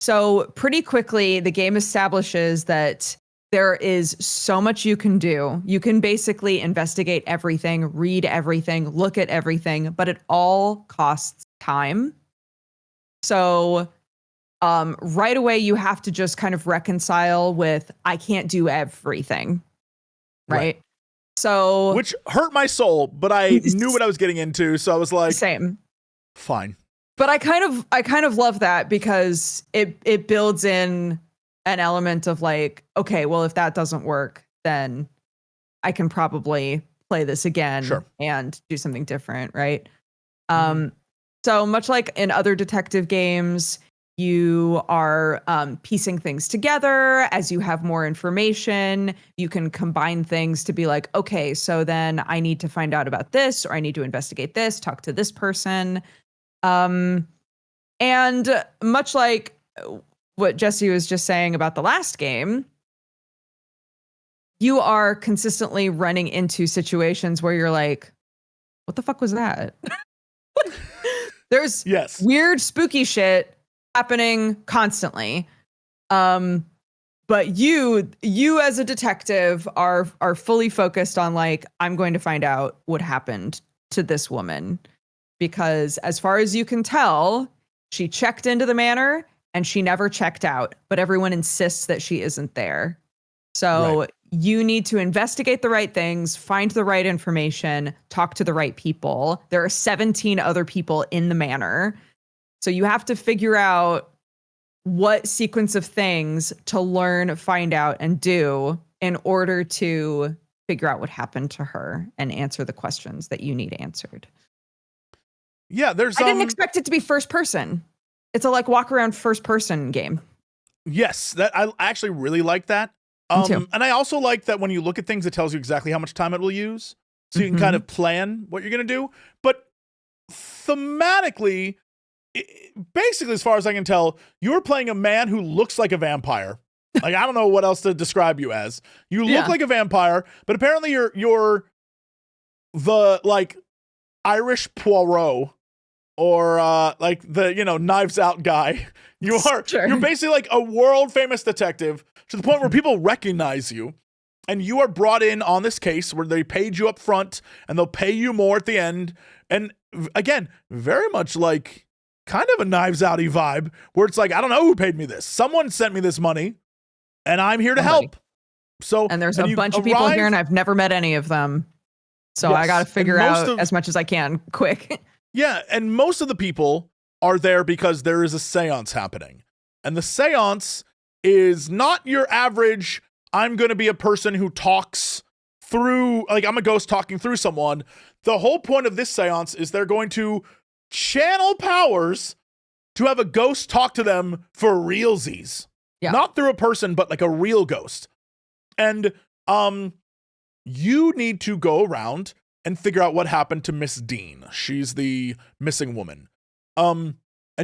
So pretty quickly, the game establishes that there is so much you can do. You can basically investigate everything, read everything, look at everything, but it all costs time. So right away you have to just kind of reconcile with, I can't do everything. Right. So, which hurt my soul, but I knew what I was getting into. So I was like, same. Fine. But I kind of love that because it builds in an element of like, okay, well, if that doesn't work, then I can probably play this again and do something different, right? So much like in other detective games, you are piecing things together as you have more information. You can combine things to be like, okay, so then I need to find out about this, or I need to investigate this, talk to this person. And much like what Jesse was just saying about the last game, you are consistently running into situations where you're like, what the fuck was that? There's weird, spooky shit happening constantly. But you as a detective are fully focused on like, I'm going to find out what happened to this woman, because as far as you can tell, she checked into the manor and she never checked out, but everyone insists that she isn't there. So you need to investigate the right things, find the right information, talk to the right people. There are 17 other people in the manor. So you have to figure out what sequence of things to learn, find out, and do in order to figure out what happened to her and answer the questions that you need answered. Yeah, there's. I didn't expect it to be first person. It's a like walk around first person game. Yes, that I actually really like that. And I also like that when you look at things, it tells you exactly how much time it will use, so you can kind of plan what you're gonna do. But thematically, basically, as far as I can tell, you're playing a man who looks like a vampire. Like, I don't know what else to describe you as. You look like a vampire, but apparently you're the like Irish Poirot, or like the, you know, Knives Out guy. You're basically like a world famous detective to the point where people recognize you, and you are brought in on this case where they paid you up front and they'll pay you more at the end. And again, very much like kind of a Knives Out-y vibe where it's like, I don't know who paid me this. Someone sent me this money and I'm here to help. So, and there's a bunch of people here and I've never met any of them. So I got to figure out as much as I can quick. Yeah. And most of the people are there because there is a seance happening. And the seance is not your average, I'm going to be a person who talks through, like I'm a ghost talking through someone. The whole point of this seance is they're going to channel powers to have a ghost talk to them for realsies. Yeah. Not through a person, but like a real ghost. And you need to go around and figure out what happened to Miss Dean. She's the missing woman. And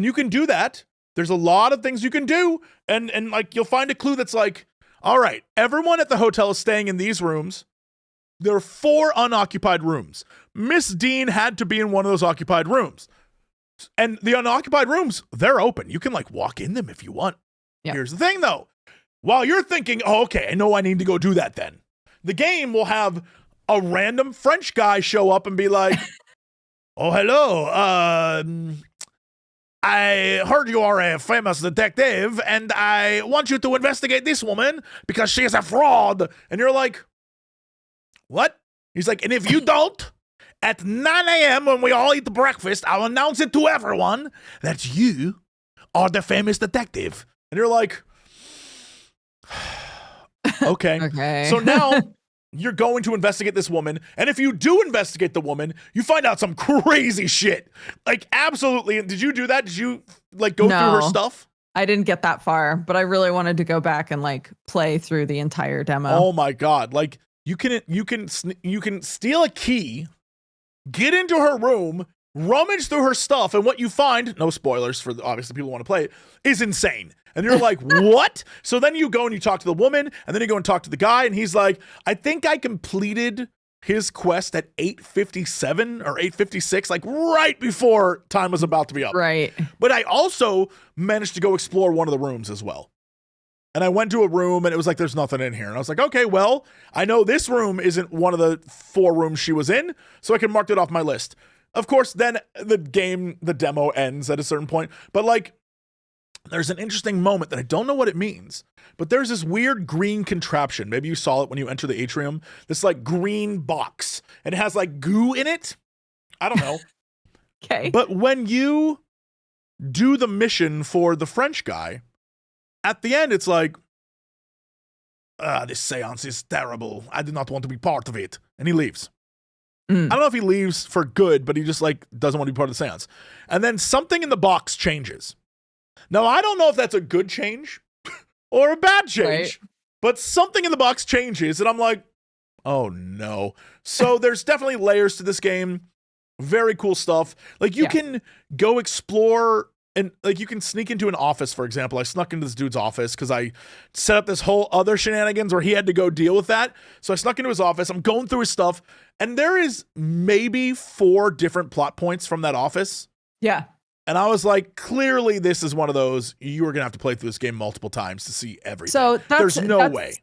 you can do that. There's a lot of things you can do. And like you'll find a clue that's like, all right, everyone at the hotel is staying in these rooms. There are 4 unoccupied rooms. Miss Dean had to be in one of those occupied rooms. And the unoccupied rooms, they're open. You can like walk in them if you want. Yep. Here's the thing though. While you're thinking, oh, okay, I know I need to go do that then. The game will have a random French guy show up and be like, oh, hello. I heard you are a famous detective and I want you to investigate this woman because she is a fraud. And you're like, what? He's like, and if you don't, at 9 a.m. when we all eat breakfast, I'll announce it to everyone that you are the famous detective. And you're like, okay. So now you're going to investigate this woman. And if you do investigate the woman, you find out some crazy shit. Like, absolutely. Did you do that? Did you like go through her stuff? I didn't get that far, but I really wanted to go back and like play through the entire demo. Oh my God. Like you can steal a key, get into her room, rummage through her stuff, and what you find, no spoilers for obviously people who want to play it, is insane. And you're like, what? So then you go and you talk to the woman, and then you go and talk to the guy, and he's like, I think I completed his quest at 8:57 or 8:56, like right before time was about to be up. Right. But I also managed to go explore one of the rooms as well. And I went to a room and it was like, there's nothing in here. And I was like, okay, well, I know this room isn't one of the 4 rooms she was in, so I can mark it off my list. Of course, then the demo ends at a certain point. But like, there's an interesting moment that I don't know what it means, but there's this weird green contraption. Maybe you saw it when you enter the atrium. This like green box, and it has like goo in it. I don't know. Okay. But when you do the mission for the French guy, at the end, it's like, this seance is terrible. I do not want to be part of it. And he leaves. I don't know if he leaves for good, but he just like doesn't want to be part of the seance. And then something in the box changes. Now, I don't know if that's a good change or a bad change, but something in the box changes. And I'm like, oh no. So there's definitely layers to this game. Very cool stuff. Like you can go explore and like you can sneak into an office, for example. I snuck into this dude's office because I set up this whole other shenanigans where he had to go deal with that. So I snuck into his office. I'm going through his stuff. And there is maybe 4 different plot points from that office. Yeah. And I was like, clearly this is one of those, you are going to have to play through this game multiple times to see everything. So there's no way.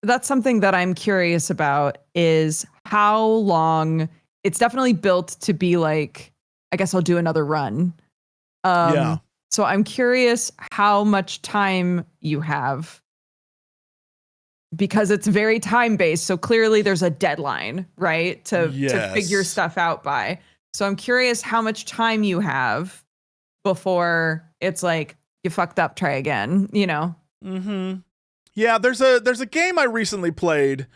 That's something that I'm curious about is how long it's definitely built to be like, I guess I'll do another run. So I'm curious how much time you have because it's very time based. So clearly there's a deadline, right? To figure stuff out by. So I'm curious how much time you have before it's like you fucked up, try again, you know? Mm-hmm. Yeah, there's a game I recently played.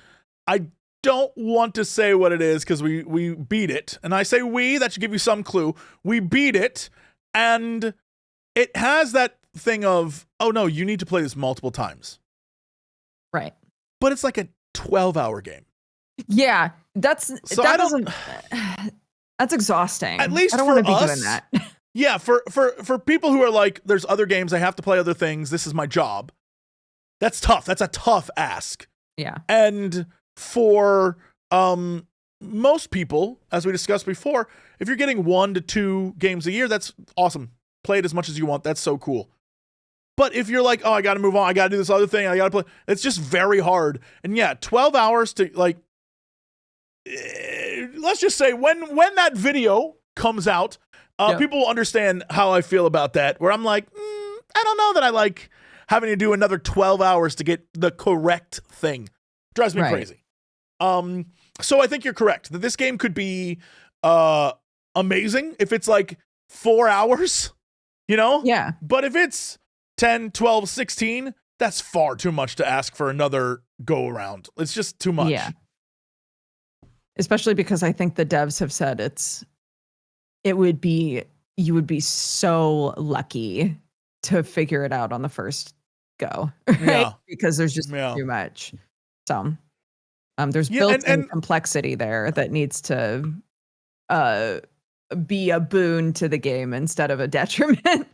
I don't want to say what it is because we beat it. And I say we, that should give you some clue. We beat it, and it has that thing of, oh no, you need to play this multiple times. Right. But it's like a 12-hour game. Yeah, that's exhausting. At least I don't for want to be us, doing that. Yeah, for people who are like, there's other games, I have to play other things, this is my job. That's tough. That's a tough ask. Yeah. And for most people, as we discussed before, if you're getting 1 to 2 games a year, that's awesome. Play it as much as you want. That's so cool. But if you're like, oh, I got to move on, I got to do this other thing, I got to play, it's just very hard. And yeah, 12 hours to like, let's just say when that video comes out, people will understand how I feel about that, where I'm like, I don't know that I like having to do another 12 hours to get the correct thing. Drives me crazy. So I think you're correct that this game could be amazing if it's like 4 hours, you know? Yeah. But if it's 10, 12, 16, that's far too much to ask for another go around. It's just too much. Yeah. Especially because I think the devs have said you would be so lucky to figure it out on the first go, right? Yeah. Because there's just too much. So there's built-in complexity there that needs to be a boon to the game instead of a detriment.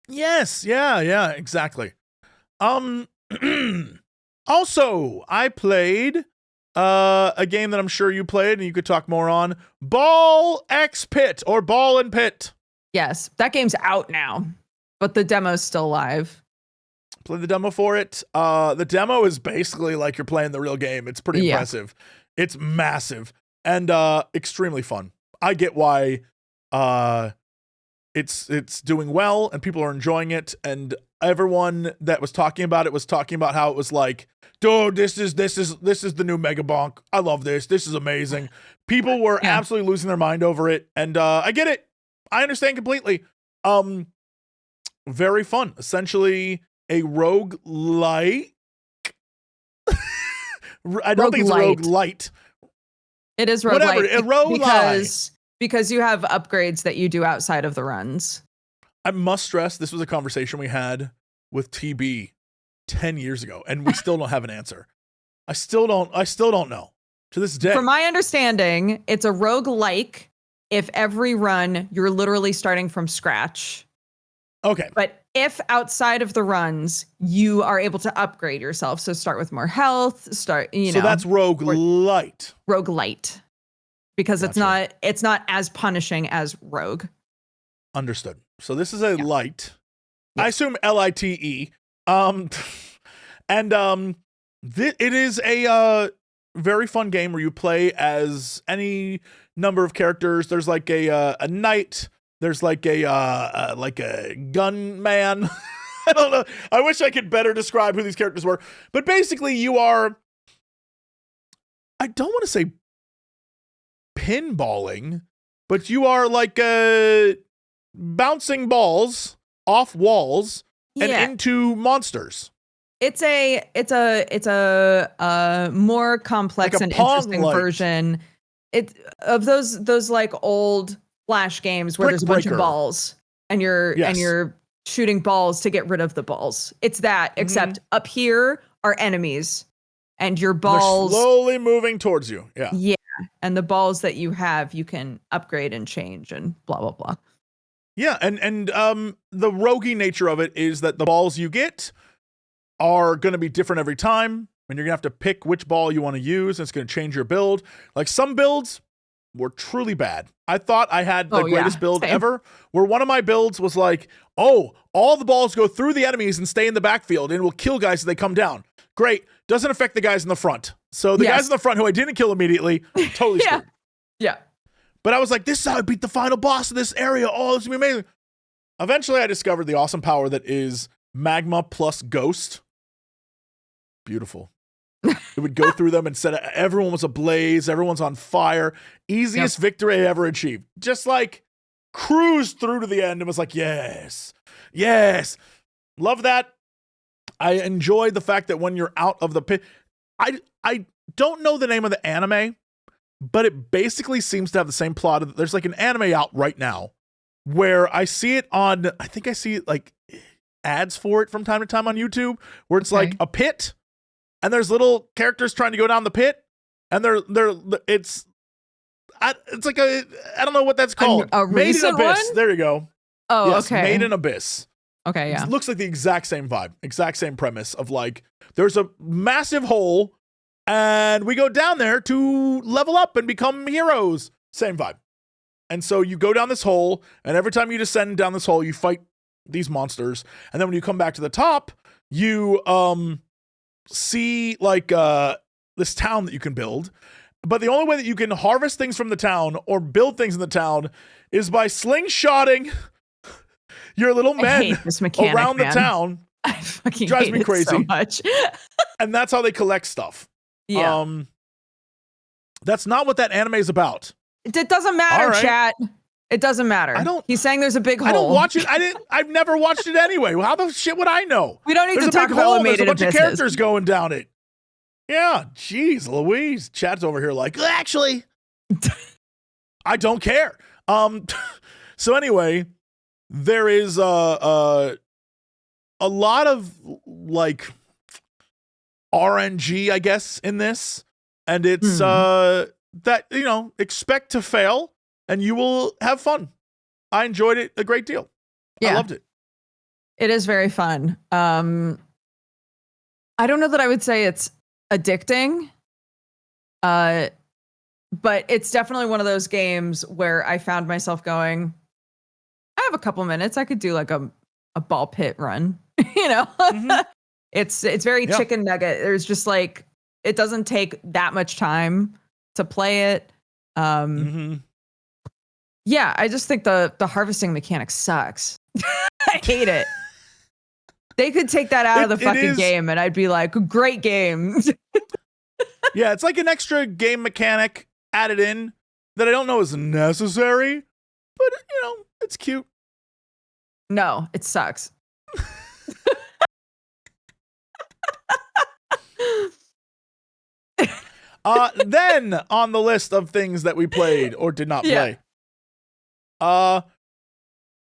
Yes, yeah, exactly. Also, I played a game that I'm sure you played and you could talk more on, Ball X Pit or Ball and Pit. Yes, that game's out now, but the demo's still live. Play the demo for it. The demo is basically like you're playing the real game. It's pretty impressive. It's massive and extremely fun. I get why it's doing well and people are enjoying it, and everyone that was talking about it was talking about how it was like, dude, this is the new Mega Bonk. I love this. This is amazing. People were absolutely losing their mind over it, and I get it. I understand completely. Very fun. Essentially a roguelike. I don't think it's a roguelite. It is roguelite. Whatever, a roguelite. Because you have upgrades that you do outside of the runs. I must stress, this was a conversation we had with TB 10 years ago, and we still don't have an answer. I still don't know to this day. From my understanding, it's a roguelike if every run you're literally starting from scratch. Okay. But if outside of the runs, you are able to upgrade yourself, so start with more health, so that's roguelite. Roguelite. Because it's not as punishing as rogue. Understood. So this is a light. I assume LITE. It is a very fun game where you play as any number of characters. There's like a knight. There's like a gunman. I don't know. I wish I could better describe who these characters were. But basically, you are, I don't want to say pinballing, but you are like bouncing balls off walls and into monsters. It's a more complex Like a and interesting Pong-like. version. It of those like old Flash games where Brick there's a bunch of Breaker. balls and you're shooting balls to get rid of the balls. It's that, except up here are enemies and your balls They're slowly moving towards you. Yeah. Yeah. And the balls that you have, you can upgrade and change and blah, blah, blah. Yeah, and the roguey nature of it is that the balls you get are going to be different every time, and you're going to have to pick which ball you want to use, and it's going to change your build. Like, some builds were truly bad. I thought I had the greatest build ever, where one of my builds was like, oh, all the balls go through the enemies and stay in the backfield, and will kill guys as they come down. Great. Doesn't affect the guys in the front. So the guys in the front who I didn't kill immediately, totally screwed. Yeah. But I was like, this is how I beat the final boss of this area. Oh, this is going to be amazing. Eventually, I discovered the awesome power that is magma plus ghost. Beautiful. It would go through them and set everyone was ablaze. Everyone's on fire. Easiest victory I ever achieved. Just like cruised through to the end and was like, yes, yes. Love that. I enjoyed the fact that when you're out of the pit, I don't know the name of the anime, but it basically seems to have the same plot. There's like an anime out right now where I see it on, I think I see like ads for it from time to time on YouTube, where it's like a pit and there's little characters trying to go down the pit, and it's like I don't know what that's called. A Maiden recent Abyss. one? There you go. Oh, yes, okay. Maiden Abyss. Okay, yeah. It looks like the exact same vibe, exact same premise of like, there's a massive hole and we go down there to level up and become heroes. Same vibe. And so you go down this hole, and every time you descend down this hole, you fight these monsters. And then when you come back to the top, you see like this town that you can build. But the only way that you can harvest things from the town or build things in the town is by slingshotting your little men around the town. I fucking drives hate me it crazy so much. And that's how they collect stuff. Yeah. That's not what that anime is about. It doesn't matter, chat. It doesn't matter. He's saying there's a big hole. I don't watch it. I've never watched it anyway. How the shit would I know? We don't need There's to talk about what made it There's a bunch of characters going down it. Yeah, jeez, Louise. Chat's over here like, actually, I don't care. So anyway, there is a lot of like RNG, I guess, in this, and it's that, you know, expect to fail and you will have fun. I enjoyed it a great deal. Yeah. I loved it. It is very fun. I don't know that I would say it's addicting, but it's definitely one of those games where I found myself going, I have a couple minutes. I could do like a ball pit run, you know. It's very chicken nugget. There's just like, it doesn't take that much time to play it. Yeah, I just think the harvesting mechanic sucks. I hate it. They could take that out of the fucking game and I'd be like, great game. Yeah, it's like an extra game mechanic added in that I don't know is necessary, but you know, it's cute. No, it sucks. Then on the list of things that we played or did not play,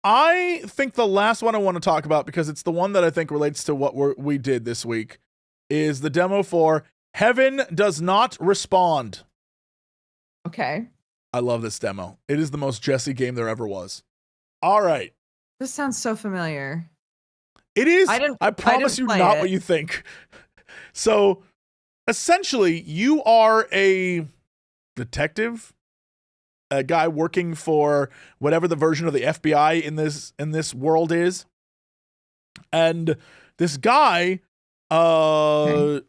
I think the last one I want to talk about, because it's the one that I think relates to what we did this week, is the demo for Heaven Does Not Respond. Okay. I love this demo. It is the most Jesse game there ever was. All right. This sounds so familiar. It is. I promise you not what you think. So essentially, you are a detective, a guy working for whatever the version of the FBI in this world is. And this guy, Salim,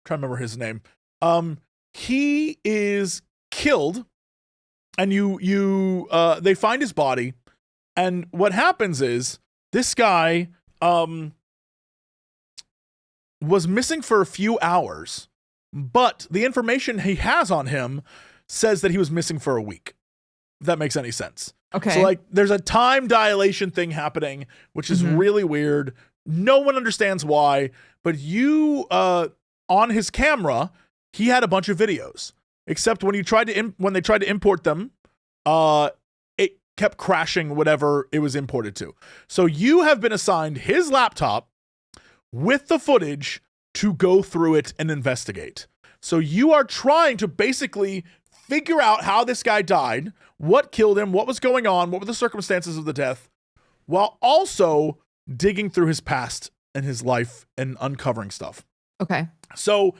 trying to remember his name. He is killed, and they find his body, And what happens is this guy was missing for a few hours, but the information he has on him says that he was missing for a week. If that makes any sense. Okay. So like there's a time dilation thing happening, which is really weird. No one understands why, but you on his camera, he had a bunch of videos. Except when you tried to when they tried to import them, it kept crashing whatever it was imported to. So you have been assigned his laptop with the footage to go through it and investigate. So you are trying to basically figure out how this guy died, what killed him, what was going on, what were the circumstances of the death, while also digging through his past and his life and uncovering stuff. Okay. So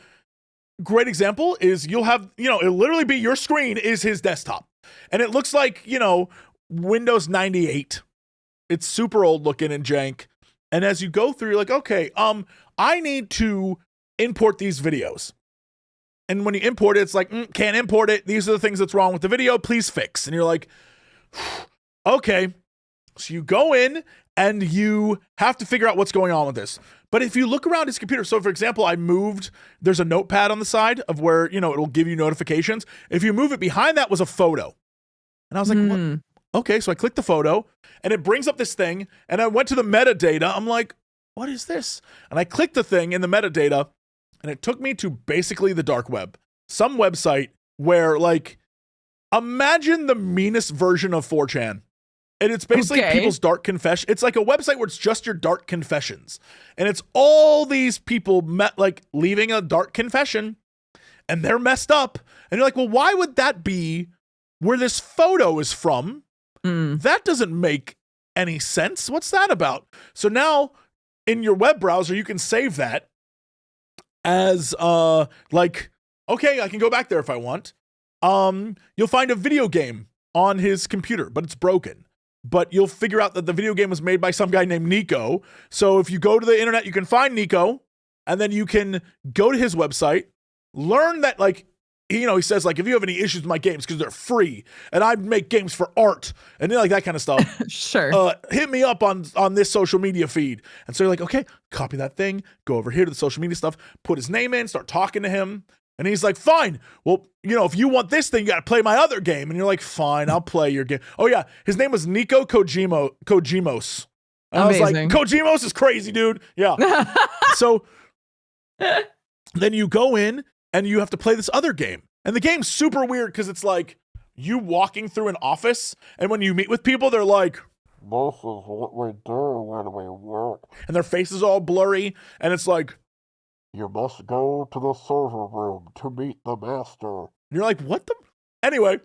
great example is you'll have, it'll literally be your screen is his desktop. And it looks like, Windows 98. It's super old looking and jank. And as you go through, you're like, okay, I need to import these videos. And when you import it, it's like, can't import it. These are the things that's wrong with the video. Please fix. And you're like, okay. So you go in and you have to figure out what's going on with this. But if you look around his computer, so for example, there's a notepad on the side of where, it'll give you notifications. If you move it, behind that was a photo. And I was like, what? Okay, so I clicked the photo and it brings up this thing. And I went to the metadata. I'm like, what is this? And I clicked the thing in the metadata and it took me to basically the dark web. Some website where imagine the meanest version of 4chan. And it's basically people's dark confession. It's like a website where it's just your dark confessions. And it's all these people leaving a dark confession and they're messed up. And you're like, well, why would that be where this photo is from? That doesn't make any sense. What's that about? So now in your web browser, you can save that as okay, I can go back there if I want. You'll find a video game on his computer, but it's broken. But you'll figure out that the video game was made by some guy named Nico. So if you go to the internet, you can find Nico, and then you can go to his website, learn that he says if you have any issues with my games because they're free and I make games for art and that kind of stuff. Sure. Hit me up on this social media feed. And so you're like, okay, copy that thing, go over here to the social media stuff, put his name in, start talking to him. And he's like, fine. Well, if you want this thing, you got to play my other game. And you're like, fine, I'll play your game. Oh yeah. His name was Nico Kojimos. And I was like, Kojimos is crazy, dude. Yeah. So then you go in and you have to play this other game. And the game's super weird because it's like you walking through an office, and when you meet with people, they're like, this is what we do when we work. And their faces are all blurry, and it's like, you must go to the server room to meet the master. And you're like, what the? Anyway,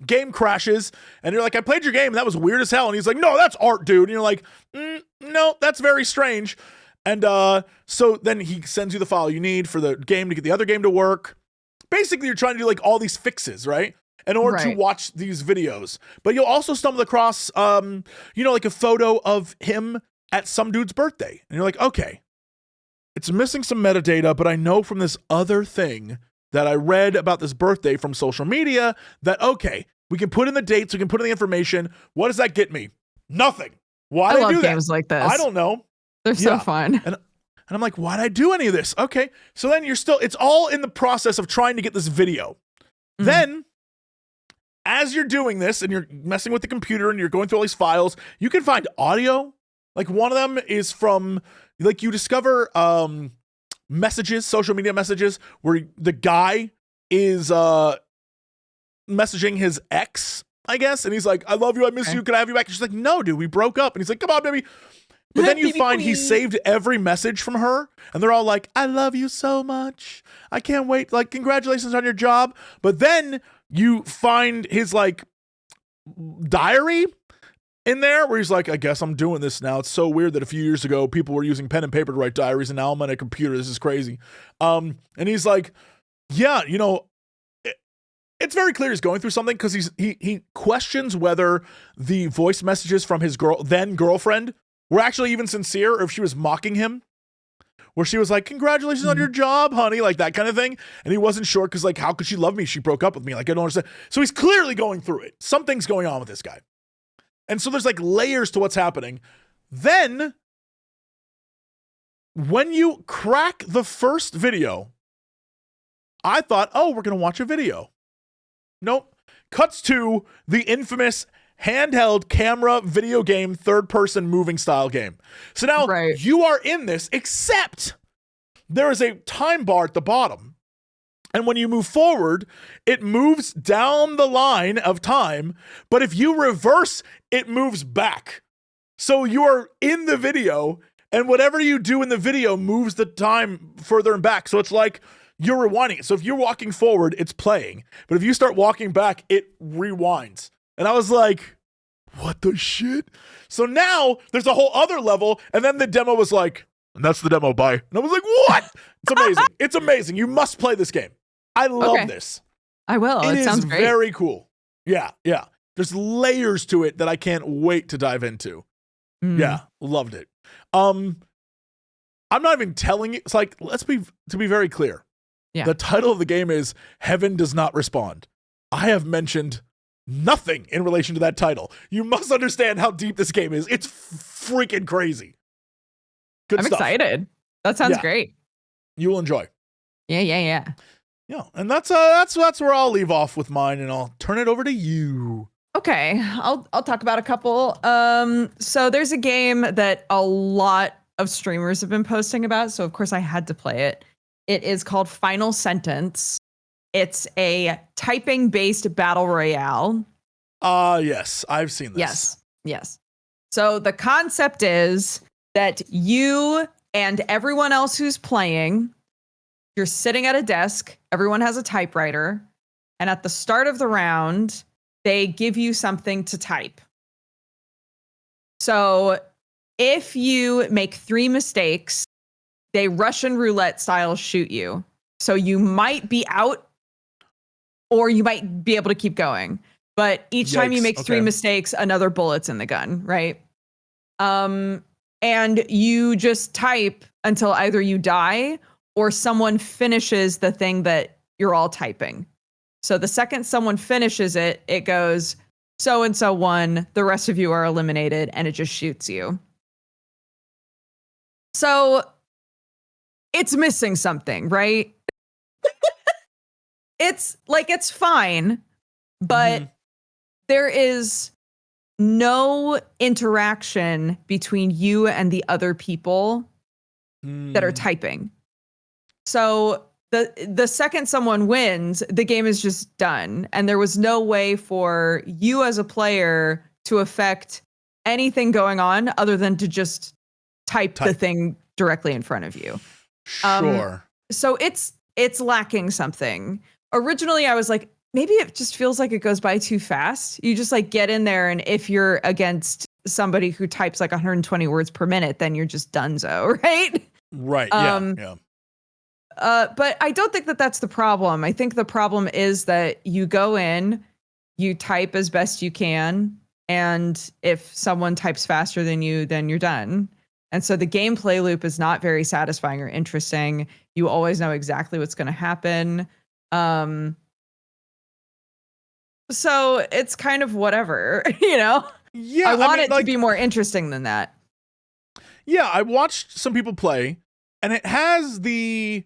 game crashes, and you're like, I played your game, and that was weird as hell. And he's like, no, that's art, dude. And you're like, no, that's very strange. And so then he sends you the file you need for the game to get the other game to work. Basically, you're trying to do all these fixes, right? In order to watch these videos. But you'll also stumble across, a photo of him at some dude's birthday. And you're like, okay, it's missing some metadata, but I know from this other thing that I read about this birthday from social media that, okay, we can put in the dates, we can put in the information. What does that get me? Nothing. Why did I do that? Games like this. I don't know. They're so fun. And I'm like, why'd I do any of this? Okay. So then it's all in the process of trying to get this video. Then, as you're doing this and you're messing with the computer and you're going through all these files, you can find audio. One of them is from, you discover messages, social media messages, where the guy is messaging his ex, I guess. And he's like, I love you, I miss you, can I have you back? And she's like, no, dude, we broke up. And he's like, come on, baby. But then you find he saved every message from her, and they're all like, I love you so much. I can't wait. Congratulations on your job. But then you find his diary in there where he's like, I guess I'm doing this now. It's so weird that a few years ago people were using pen and paper to write diaries, and now I'm on a computer. This is crazy. And he's like, yeah, it's very clear he's going through something because he questions whether the voice messages from his then girlfriend were actually even sincere, or if she was mocking him, where she was like, congratulations on your job, honey, that kind of thing. And he wasn't sure because how could she love me? She broke up with me. I don't understand. So he's clearly going through it. Something's going on with this guy. And so there's like layers to what's happening. Then when you crack the first video, I thought, oh, we're going to watch a video. Nope. Cuts to the infamous handheld camera video game, third-person moving style game. So now you are in this, except there is a time bar at the bottom. And when you move forward, it moves down the line of time. But if you reverse, it moves back. So you are in the video, and whatever you do in the video moves the time further and back. So it's like you're rewinding it. So if you're walking forward, it's playing. But if you start walking back, it rewinds. And I was like, what the shit? So now there's a whole other level. And then the demo was like, and that's the demo, bye. And I was like, what? It's amazing. It's amazing. You must play this game. I love this. I will. It sounds great. Very cool. Yeah, yeah. There's layers to it that I can't wait to dive into. Yeah, loved it. I'm not even telling you. It's like, to be very clear. Yeah. The title of the game is Heaven Does Not Respond. I have mentioned nothing in relation to that title. You must understand how deep this game is. It's freaking crazy. Good stuff. I'm excited. That sounds great. You will enjoy. Yeah. Yeah, and that's where I'll leave off with mine, and I'll turn it over to you. Okay, I'll talk about a couple. So there's a game that a lot of streamers have been posting about, so of course I had to play it. It is called Final Sentence. It's a typing-based battle royale. Yes, I've seen this. Yes. So the concept is that you and everyone else who's playing, you're sitting at a desk, everyone has a typewriter, and at the start of the round, they give you something to type. So if you make 3 mistakes, they Russian roulette style shoot you. So you might be out or you might be able to keep going. But each time you make 3 mistakes, another bullet's in the gun, right? And you just type until either you die or someone finishes the thing that you're all typing. So the second someone finishes it, it goes, so-and-so won, the rest of you are eliminated, and it just shoots you. So it's missing something, right? It's fine, but there is no interaction between you and the other people that are typing. So the second someone wins, the game is just done. And there was no way for you as a player to affect anything going on other than to just type the thing directly in front of you. Sure. So it's lacking something. Originally, I was like, maybe it just feels like it goes by too fast. You just like get in there, and if you're against somebody who types like 120 words per minute, then you're just donezo, right? Right. Yeah. But I don't think that that's the problem. I think the problem is that you go in, you type as best you can, and if someone types faster than you, then you're done. And so the gameplay loop is not very satisfying or interesting. You always know exactly what's going to happen. So it's kind of whatever, you know? Yeah. I want it to be more interesting than that. Yeah, I watched some people play, and it has the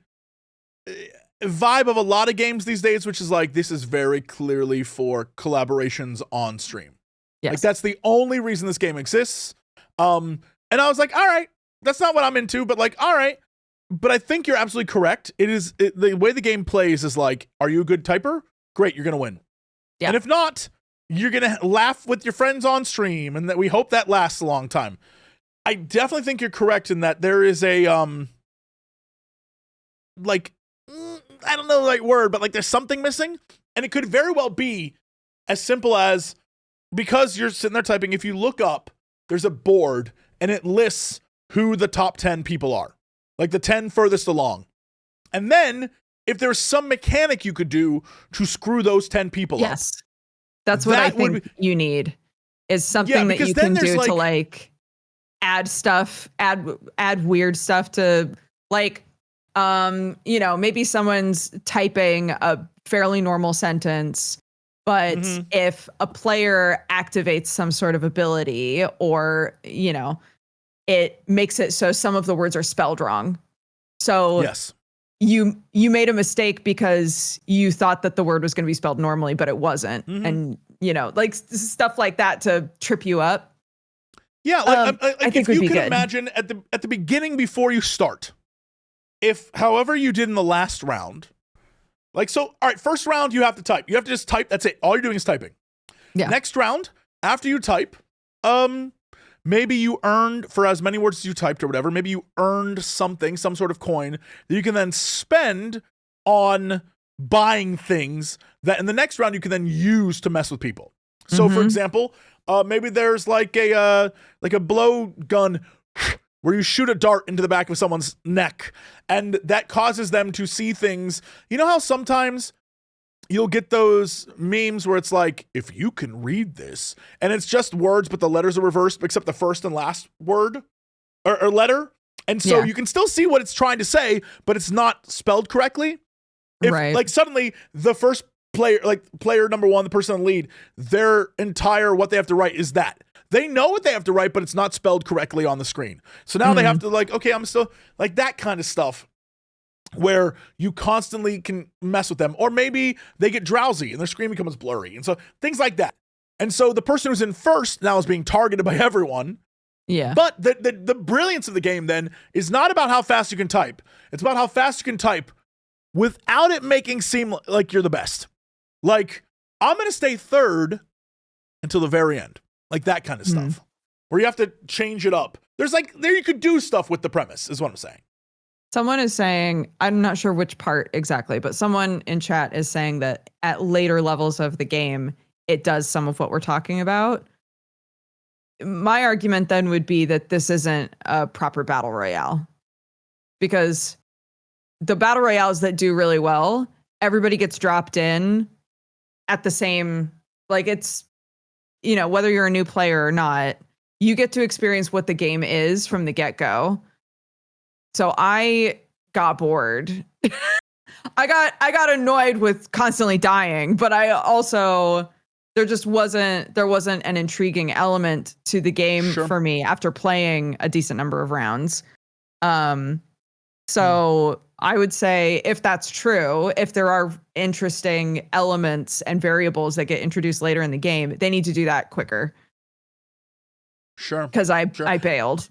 vibe of a lot of games these days, which is like, this is very clearly for collaborations on stream. Yes. Like, that's the only reason this game exists. And I was like, all right, that's not what I'm into, but like, all right. But I think you're absolutely correct. The way the game plays is like, are you a good typer? Great, you're going to win. Yeah. And if not, you're going to laugh with your friends on stream, and that we hope that lasts a long time. I definitely think you're correct in that there is a, like, I don't know the right word, but like there's something missing. And it could very well be as simple as, because you're sitting there typing, if you look up, there's a board and it lists who the top 10 people are, like the 10 furthest along. And then if there's some mechanic you could do to screw those 10 people up. Yes. That's what I think you need, is something that you can do to like add stuff, add weird stuff to like, maybe someone's typing a fairly normal sentence But if a player activates some sort of ability or, it makes it so some of the words are spelled wrong. So yes, you made a mistake because you thought that the word was going to be spelled normally, but it wasn't. And, like stuff like that to trip you up. Yeah, I think if you would be can good. imagine at the beginning before you start, if however you did in the last round, all right, first round you have to type. You have to just type. That's it. All you're doing is typing. Yeah. Next round, after you type, maybe you earned for as many words as you typed or whatever. Maybe you earned something, some sort of coin that you can then spend on buying things that in the next round you can then use to mess with people. So, for example, maybe there's like a blow gun where you shoot a dart into the back of someone's neck, and that causes them to see things. You know how sometimes you'll get those memes where it's like, if you can read this, and it's just words, but the letters are reversed except the first and last word or letter. And so you can still see what it's trying to say, but it's not spelled correctly. Like suddenly the first player, like player number one, the person in the lead, their entire what they have to write is that. They know what they have to write, but it's not spelled correctly on the screen. So now they have to okay, I'm still like that kind of stuff where you constantly can mess with them. Or maybe they get drowsy and their screen becomes blurry. And so things like that. And so the person who's in first now is being targeted by everyone. Yeah. But the brilliance of the game then is not about how fast you can type. It's about how fast you can type without it making seem like you're the best. Like, I'm going to stay third until the very end. Like that kind of stuff. Where you have to change it up. There you could do stuff with the premise, is what I'm saying. Someone is saying, I'm not sure which part exactly, but someone in chat is saying that at later levels of the game, it does some of what we're talking about. My argument then would be that this isn't a proper battle royale. Because the battle royales that do really well, everybody gets dropped in at the same, like it's, whether you're a new player or not, you get to experience what the game is from the get-go. So I got bored. I got annoyed with constantly dying, but I also there wasn't an intriguing element to the game for me after playing a decent number of rounds. So I would say if that's true, if there are interesting elements and variables that get introduced later in the game, they need to do that quicker. Sure. Because I bailed.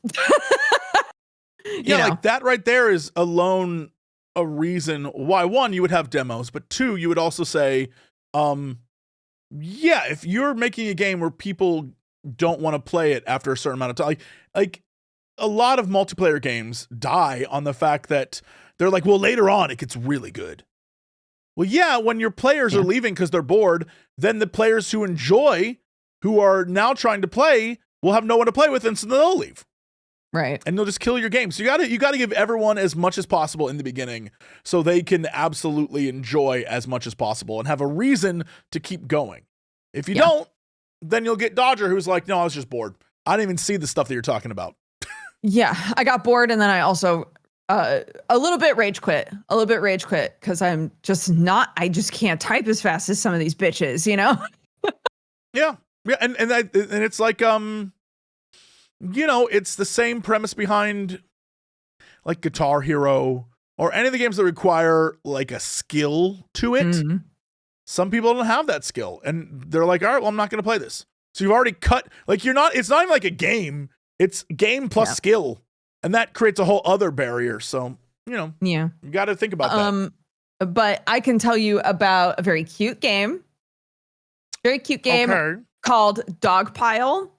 Like that right there is alone a reason why, one, you would have demos, but two, you would also say, if you're making a game where people don't want to play it after a certain amount of time, like a lot of multiplayer games die on the fact that they're like, well, later on it gets really good. Well, yeah, when your players are leaving because they're bored, then the players who enjoy, who are now trying to play, will have no one to play with, and so they'll leave. Right. And they'll just kill your game. So you gotta give everyone as much as possible in the beginning so they can absolutely enjoy as much as possible and have a reason to keep going. If you don't, then you'll get Dodger, who's like, no, I was just bored. I didn't even see the stuff that you're talking about. Yeah, I got bored, and then I also a little bit rage quit because I just can't type as fast as some of these bitches, Yeah, and it's like it's the same premise behind like Guitar Hero or any of the games that require like a skill to it. Mm-hmm. Some people don't have that skill, and they're like, all right, well, I'm not going to play this. So you've already cut, like it's not even like a game. It's game plus skill. And that creates a whole other barrier. So, you got to think about that. But I can tell you about a very cute game. Called Dogpile.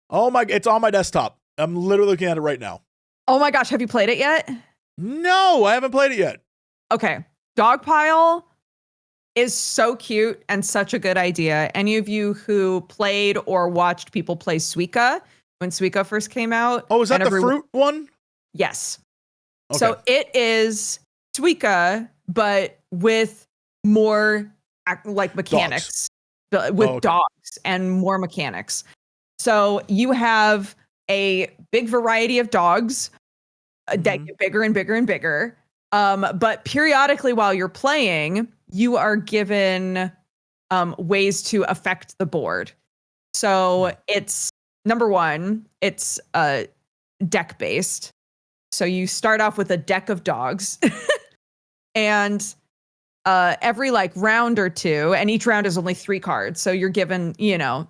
Oh my, it's on my desktop. I'm literally looking at it right now. Oh my gosh, have you played it yet? No, I haven't played it yet. Okay. Dogpile is so cute and such a good idea. Any of you who played or watched people play Suika when Suika first came out? Oh, is that the fruit one? Yes. Okay. So it is Suika, but with more like mechanics, with dogs and more mechanics. So you have a big variety of dogs that get bigger and bigger and bigger. But periodically while you're playing, you are given ways to affect the board. So it's number one, it's deck based. So you start off with a deck of dogs and every like round or two, and each round is only 3 cards. So you're given,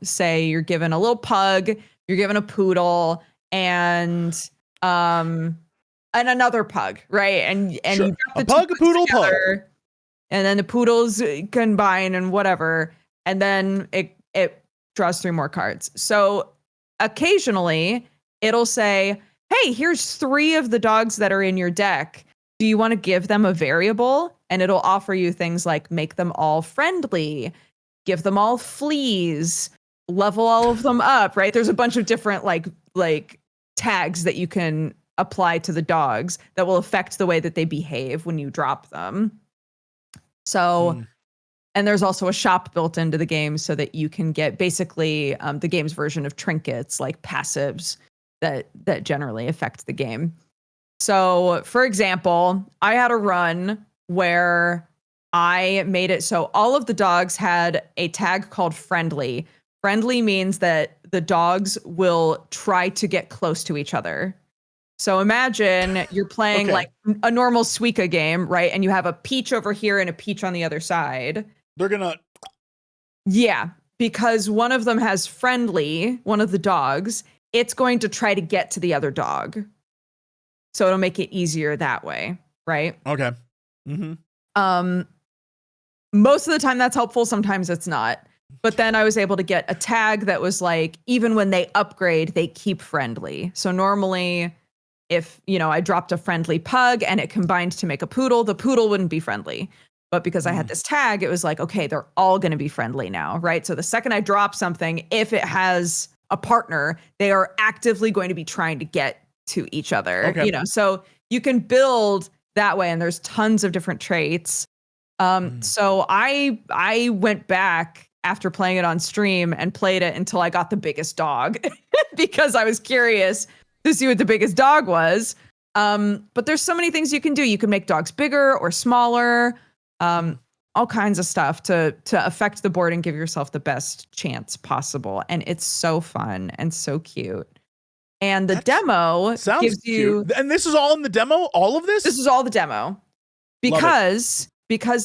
say you're given a little pug, you're given a poodle, and another pug, right? And Sure. you A pug, a poodle, pug. And then the poodles combine and whatever. And then it draws 3 more cards. So occasionally it'll say, hey, here's 3 of the dogs that are in your deck. Do you want to give them a variable? And it'll offer you things like make them all friendly, give them all fleas, level all of them up, right? There's a bunch of different like tags that you can apply to the dogs that will affect the way that they behave when you drop them. So, and there's also a shop built into the game so that you can get basically the game's version of trinkets, like passives that generally affect the game. So, for example, I had a run where I made it so all of the dogs had a tag called friendly. Friendly means that the dogs will try to get close to each other. So imagine you're playing like a normal Suica game, right? And you have a peach over here and a peach on the other side. They're gonna. Yeah, because one of them has friendly, one of the dogs, it's going to try to get to the other dog. So it'll make it easier that way, right? Okay. Most of the time that's helpful. Sometimes it's not. But then I was able to get a tag that was like, even when they upgrade, they keep friendly. So normally if, I dropped a friendly pug and it combined to make a poodle, the poodle wouldn't be friendly. But because I had this tag, it was like, okay, they're all going to be friendly now, right? So the second I drop something, if it has a partner, they are actively going to be trying to get to each other, so you can build that way. And there's tons of different traits. So I went back after playing it on stream and played it until I got the biggest dog because I was curious to see what the biggest dog was. But there's so many things you can do. You can make dogs bigger or smaller, all kinds of stuff to affect the board and give yourself the best chance possible. And it's so fun and so cute. And the demo gives you... Cute. And this is all in the demo? All of this? This is all the demo. Because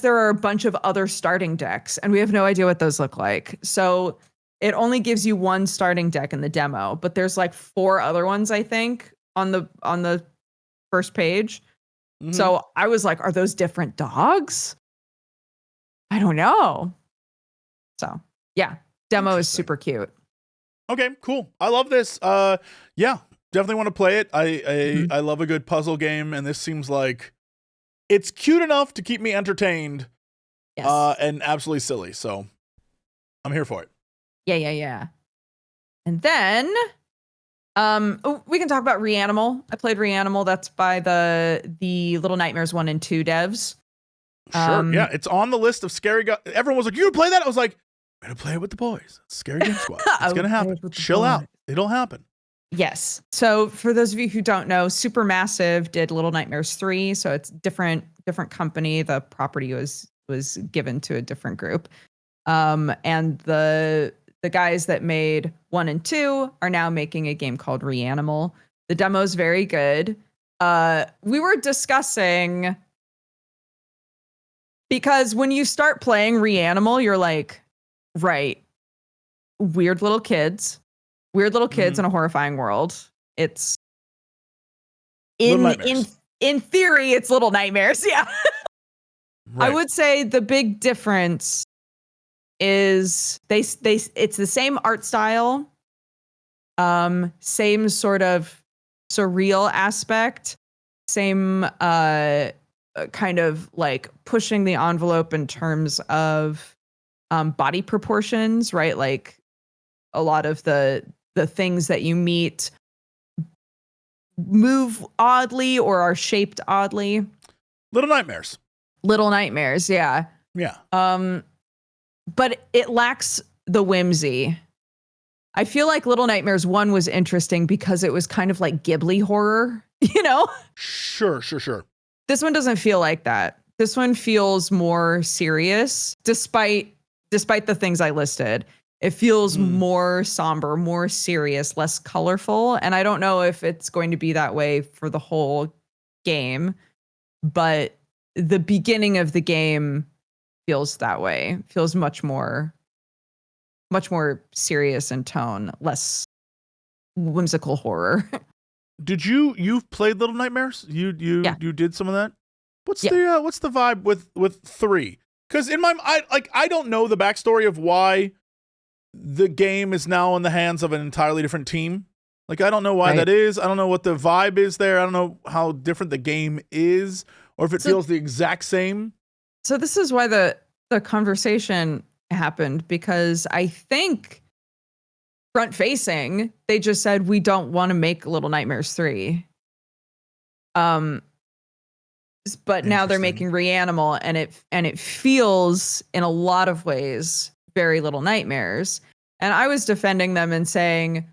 there are a bunch of other starting decks, and we have no idea what those look like. So it only gives you one starting deck in the demo, but there's like 4 other ones, I think, on the first page. So I was like, are those different dogs? I don't know. So yeah, demo is super cute. Okay, cool. I love this. Yeah, definitely want to play it. I love a good puzzle game, and this seems like it's cute enough to keep me entertained. Yes. And absolutely silly. So I'm here for it. Yeah. And then we can talk about Reanimal. I played Reanimal. That's by the Little Nightmares 1 and 2 devs. Sure. Yeah, it's on the list of scary guys. Everyone was like, "You gonna play that?" I was like, "I'm gonna play it with the boys. It's Scary Game Squad. It's gonna happen. Chill out. It'll happen." Yes. So for those of you who don't know, Supermassive did Little Nightmares 3. So it's different company. The property was given to a different group. And the guys that made 1 and 2 are now making a game called Reanimal. The demo is very good. We were discussing, because when you start playing Reanimal, you're like, right, weird little kids in a horrifying world. It's in theory, it's Little Nightmares. Yeah. Right. I would say the big difference is it's the same art style, same sort of surreal aspect, same kind of like pushing the envelope in terms of body proportions, right? Like a lot of the things that you meet move oddly or are shaped oddly. Little Nightmares, yeah. But it lacks the whimsy. I feel like Little Nightmares 1 was interesting because it was kind of like Ghibli horror, Sure. This one doesn't feel like that. This one feels more serious, despite despite the things I listed. It feels more somber, more serious, less colorful. And I don't know if it's going to be that way for the whole game, but the beginning of the game feels that way. Feels much more serious in tone, less whimsical horror. You've played Little Nightmares? You did some of that? What's the vibe with 3? Because in I don't know the backstory of why the game is now in the hands of an entirely different team. Like, I don't know why that is. I don't know what the vibe is there. I don't know how different the game is, or if it feels the exact same. So this is why the conversation happened, because I think front facing, they just said, we don't want to make Little Nightmares 3. But now they're making Reanimal, and it feels in a lot of ways very Little Nightmares. And I was defending them and saying,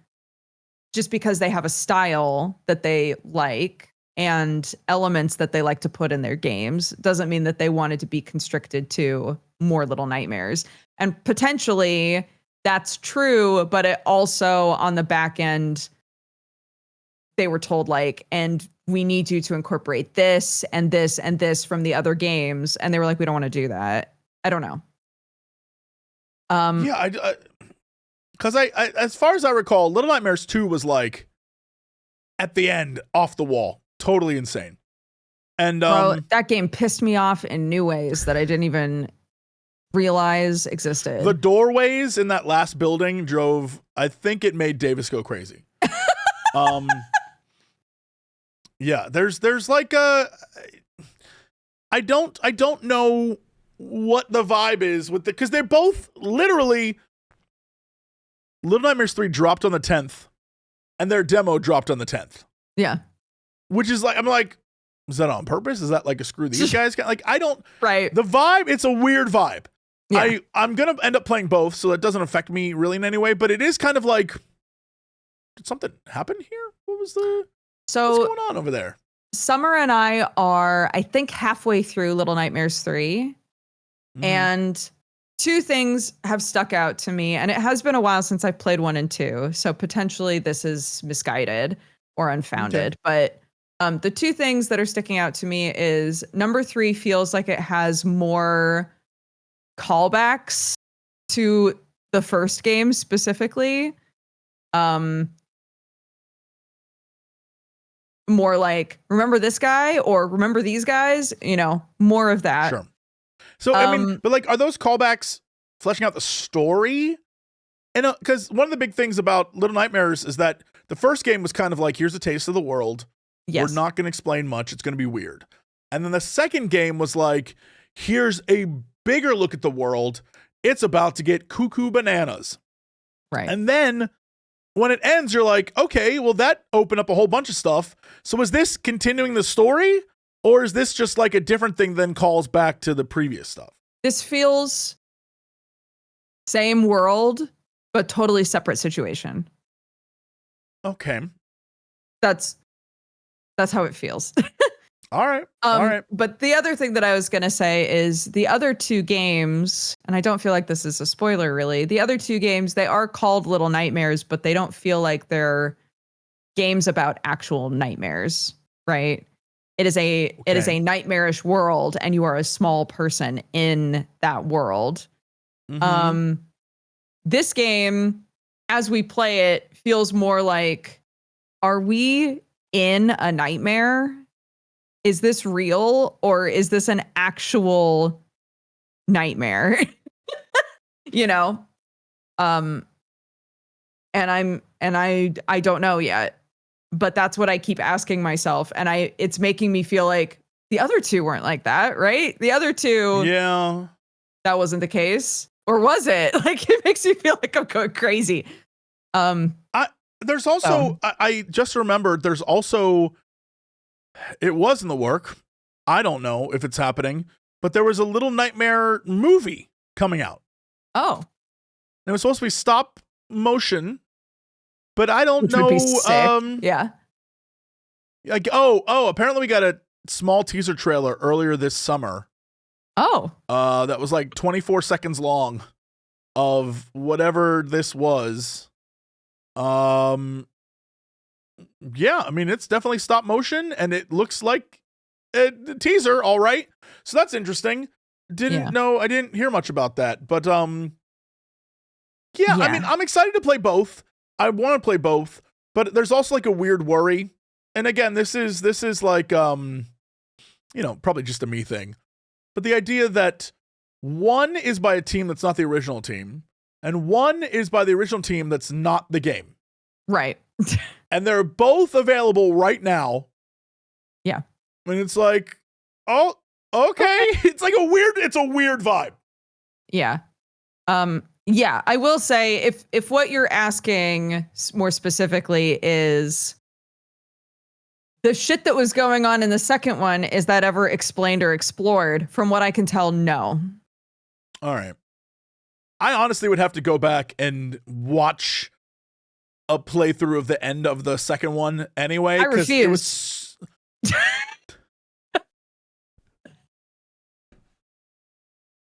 just because they have a style that they like and elements that they like to put in their games doesn't mean that they wanted to be constricted to more Little Nightmares. And potentially that's true, but it also on the back end, they were told like, and we need you to incorporate this and this and this from the other games. And they were like, we don't want to do that. I don't know. Because I as far as I recall, Little Nightmares 2 was like at the end, off the wall, totally insane. And bro, that game pissed me off in new ways that I didn't even realize existed. The doorways in that last building I think it made Davis go crazy. Yeah, there's like I don't know what the vibe is with because they're both literally. Little Nightmares 3 dropped on the 10th, and their demo dropped on the 10th. Yeah, which is like, I'm like, is that on purpose? Is that like a screw these guys? Like, I don't. Right. The vibe, it's a weird vibe. Yeah. I'm gonna end up playing both, so that doesn't affect me really in any way. But it is kind of like, did something happen here? What's going on over there? Summer and I are, I think, halfway through Little Nightmares 3. And 2 things have stuck out to me. And it has been a while since I've played 1 and 2. So potentially this is misguided or unfounded. Okay. But the 2 things that are sticking out to me is number 3 feels like it has more callbacks to the first game specifically. More like, remember this guy or remember these guys, more of that. Sure. So, I mean, but like, are those callbacks fleshing out the story? And because one of the big things about Little Nightmares is that the first game was kind of like, here's a taste of the world. Yes. We're not going to explain much. It's going to be weird. And then the second game was like, here's a bigger look at the world. It's about to get cuckoo bananas. Right. And then when it ends, you're like, okay, well, that opened up a whole bunch of stuff. So is this continuing the story? Or is this just like a different thing than calls back to the previous stuff? This feels same world, but totally separate situation. Okay. That's how it feels. All right. All right. But the other thing that I was going to say is the other 2 games, and I don't feel like this is a spoiler really. The other 2 games, they are called Little Nightmares, but they don't feel like they're games about actual nightmares, right? It is a nightmarish world, and you are a small person in that world. This game, as we play it, feels more like, are we in a nightmare? Is this real, or is this an actual nightmare? And I don't know yet. But that's what I keep asking myself. And it's making me feel like the other 2 weren't like that, right? The other 2, yeah, that wasn't the case. Or was it? Like, it makes me feel like I'm going crazy. There's also, I just remembered, there's also, it was in the work. I don't know if it's happening, but there was a Little Nightmare movie coming out. Oh. And it was supposed to be stop motion. But I don't Which know. Would be sick. Yeah. Like, apparently we got a small teaser trailer earlier this summer. Oh. That was like 24 seconds long. of whatever this was. Yeah, I mean, it's definitely stop motion, and it looks like a teaser, all right. So that's interesting. I didn't hear much about that, but yeah, I mean, I'm excited to play both. I want to play both, but there's also like a weird worry. And again, this is like probably just a me thing. But the idea that one is by a team that's not the original team, and one is by the original team that's not the game. Right. And they're both available right now. Yeah. And it's like, oh, okay. It's like a weird vibe. Yeah. Yeah, I will say if what you're asking more specifically is the shit that was going on in the second one, is that ever explained or explored? From what I can tell, no. All right. I honestly would have to go back and watch a playthrough of the end of the second one anyway. I refuse. It was...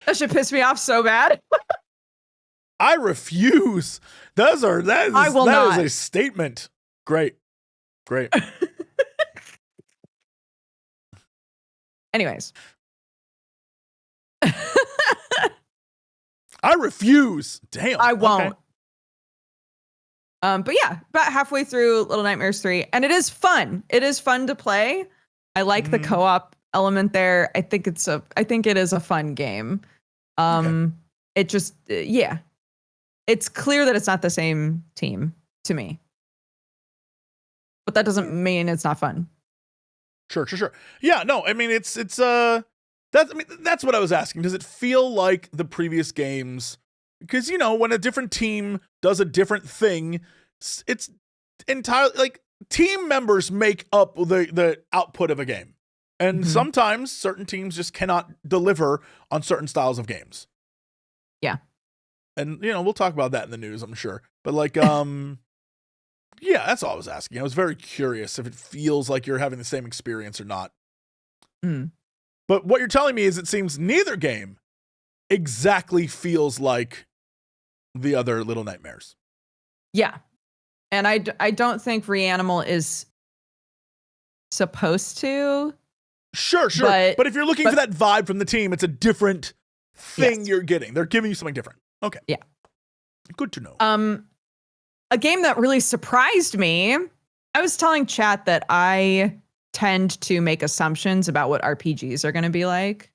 That should piss me off so bad. I refuse. That is a statement. Great. Anyways. I refuse. Damn. I won't. Okay. But yeah, about halfway through Little Nightmares 3, and it is fun. It is fun to play. I like the co-op element there. I think it is a fun game. It just it's clear that it's not the same team to me. But that doesn't mean it's not fun. Sure. Yeah, no, I mean that's what I was asking. Does it feel like the previous games? Because when a different team does a different thing, it's entirely like team members make up the output of a game. And sometimes certain teams just cannot deliver on certain styles of games. Yeah. And we'll talk about that in the news, I'm sure. But like yeah, that's all I was asking. I was very curious if it feels like you're having the same experience or not. But what you're telling me is it seems neither game exactly feels like the other Little Nightmares. Yeah. And I don't think Reanimal is supposed to. Sure. But if you're looking for that vibe from the team, it's a different thing you're getting. They're giving you something different. Okay. Yeah. Good to know. A game that really surprised me, I was telling chat that I tend to make assumptions about what RPGs are going to be like.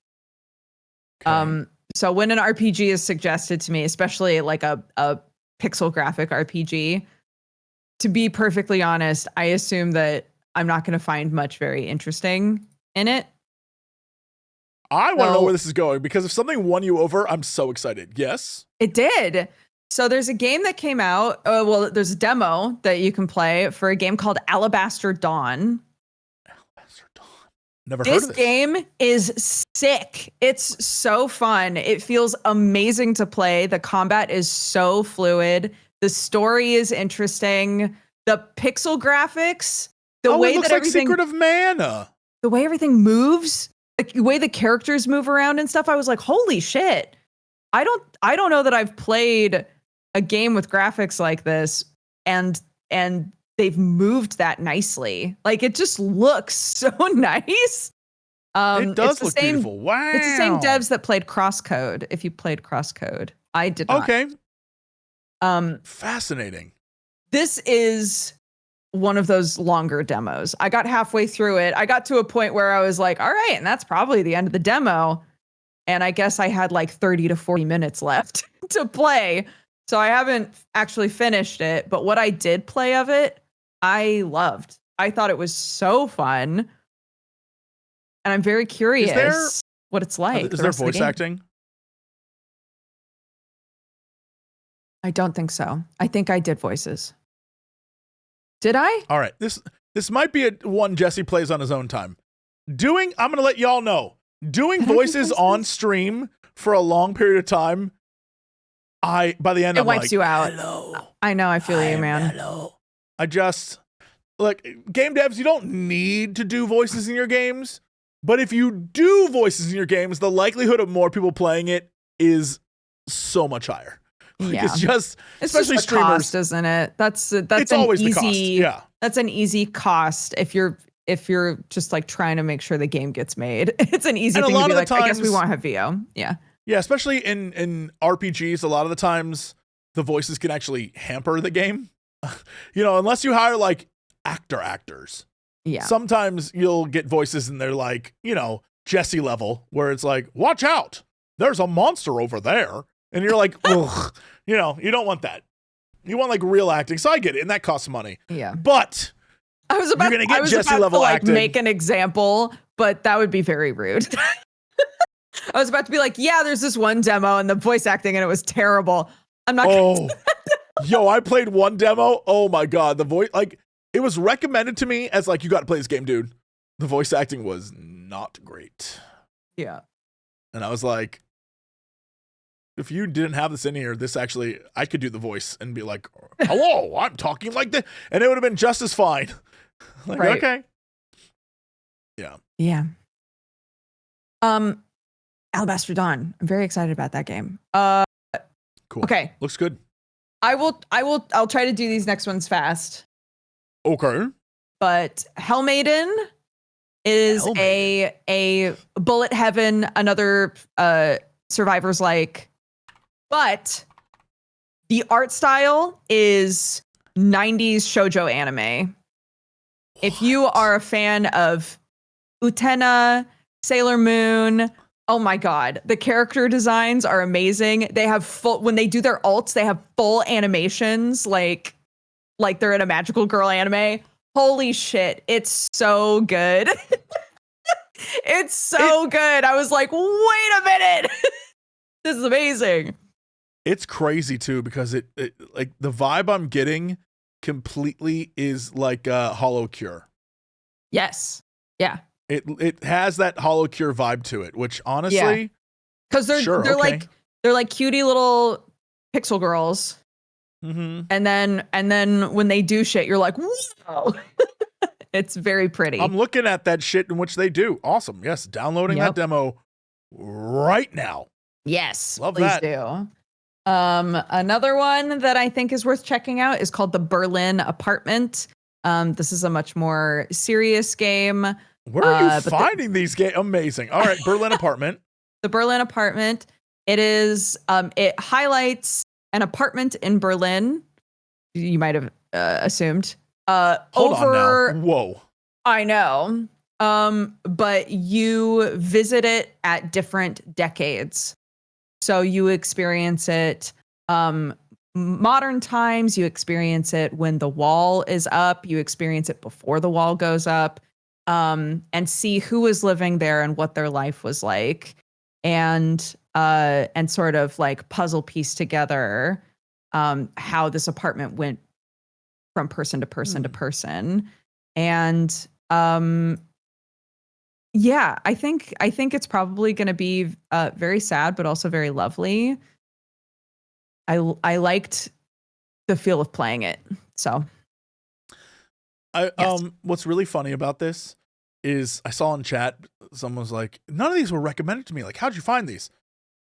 Okay. So when an RPG is suggested to me, especially like a pixel graphic RPG, to be perfectly honest, I assume that I'm not going to find much very interesting in it. I want to know where this is going, because if something won you over, I'm so excited. Yes? It did. So there's a game that came out. There's a demo that you can play for a game called Alabaster Dawn. Alabaster Dawn. Never heard of this. This game is sick. It's so fun. It feels amazing to play. The combat is so fluid. The story is interesting. The pixel graphics, the way it looks that like everything, Secret of Mana. The way everything moves, the way the characters move around and stuff, I was like, holy shit. I don't know that I've played a game with graphics like this and they've moved that nicely. Like, it just looks so nice. It does look beautiful. Wow. It's the same devs that played Crosscode. If you played Crosscode, I did not. Okay. Fascinating. This is one of those longer demos. I got halfway through it. I got to a point where I was like, all right, and that's probably the end of the demo. And I guess I had like 30 to 40 minutes left to play. So I haven't actually finished it, but what I did play of it, I loved. I thought it was so fun. And I'm very curious what it's like. Is there voice acting? I don't think so. I think I did voices. Did I? All right. This might be one Jesse plays on his own time. I'm going to let y'all know. Doing voices on stream for a long period of time, by the end, it wipes you out. Hello. I know. I feel you, man. Hello. Look, game devs, you don't need to do voices in your games, but if you do voices in your games, the likelihood of more people playing it is so much higher. Yeah. It's just, It's especially just the streamers, cost, isn't it? That's it's an always easy, the cost. Yeah. That's an easy cost if you're just like trying to make sure the game gets made. It's an easy And a thing to lot be of the like, I guess we times- won't have VO. Yeah. Yeah, especially in RPGs, a lot of the times the voices can actually hamper the game. Unless you hire like actors. Yeah. Sometimes you'll get voices and they're like, Jesse level, where it's like, watch out, there's a monster over there. And you're like, ugh, you don't want that. You want like real acting. So I get it, and that costs money. Yeah. But I was about gonna get I was Jesse about level to like acting. make an example, but that would be very rude. I was about to be like, yeah, there's this one demo and the voice acting and it was terrible. I'm not gonna Yo, I played one demo. Oh my God. The voice, like, it was recommended to me as like, you got to play this game, dude. The voice acting was not great. Yeah. And I was like, if you didn't have this in here, I could do the voice and be like, hello, I'm talking like this. And it would have been just as fine. Like, Right. okay. Yeah. Yeah. Alabaster Dawn. I'm very excited about that game. Cool. Okay. Looks good. I'll try to do these next ones fast. Okay. But Hell Maiden is Hell a bullet heaven, another survivors like, but the art style is 90s shoujo anime. If you are a fan of Utena, Sailor Moon, oh my God, the character designs are amazing. They have when they do their ults, they have full animations like they're in a magical girl anime. Holy shit, it's so good. It's so good. I was like, wait a minute. This is amazing. It's crazy too, because it like the vibe I'm getting completely is like Hollow Cure. Yes. Yeah. It has that Hollow Cure vibe to it, which honestly, Because they're like cutie little pixel girls. Mm-hmm. And then when they do shit, you're like, whoa. It's very pretty. I'm looking at that shit in which they do. Awesome. Yes, downloading that demo right now. Yes, Love please that. do. Another one that I think is worth checking out is called The Berlin Apartment. This is a much more serious game. Where are you finding these games? Amazing. All right, Berlin Apartment. The Berlin Apartment. It is. It highlights an apartment in Berlin. You might have assumed. Hold on now. Whoa. I know. But you visit it at different decades. So you experience it modern times, you experience it when the wall is up, you experience it before the wall goes up, and see who was living there and what their life was like, and sort of like puzzle piece together how this apartment went from person to person to person. And yeah, I think it's probably going to be very sad, but also very lovely. I liked the feel of playing it. So, yes. What's really funny about this is I saw in chat someone was like, "None of these were recommended to me. Like, how'd you find these?"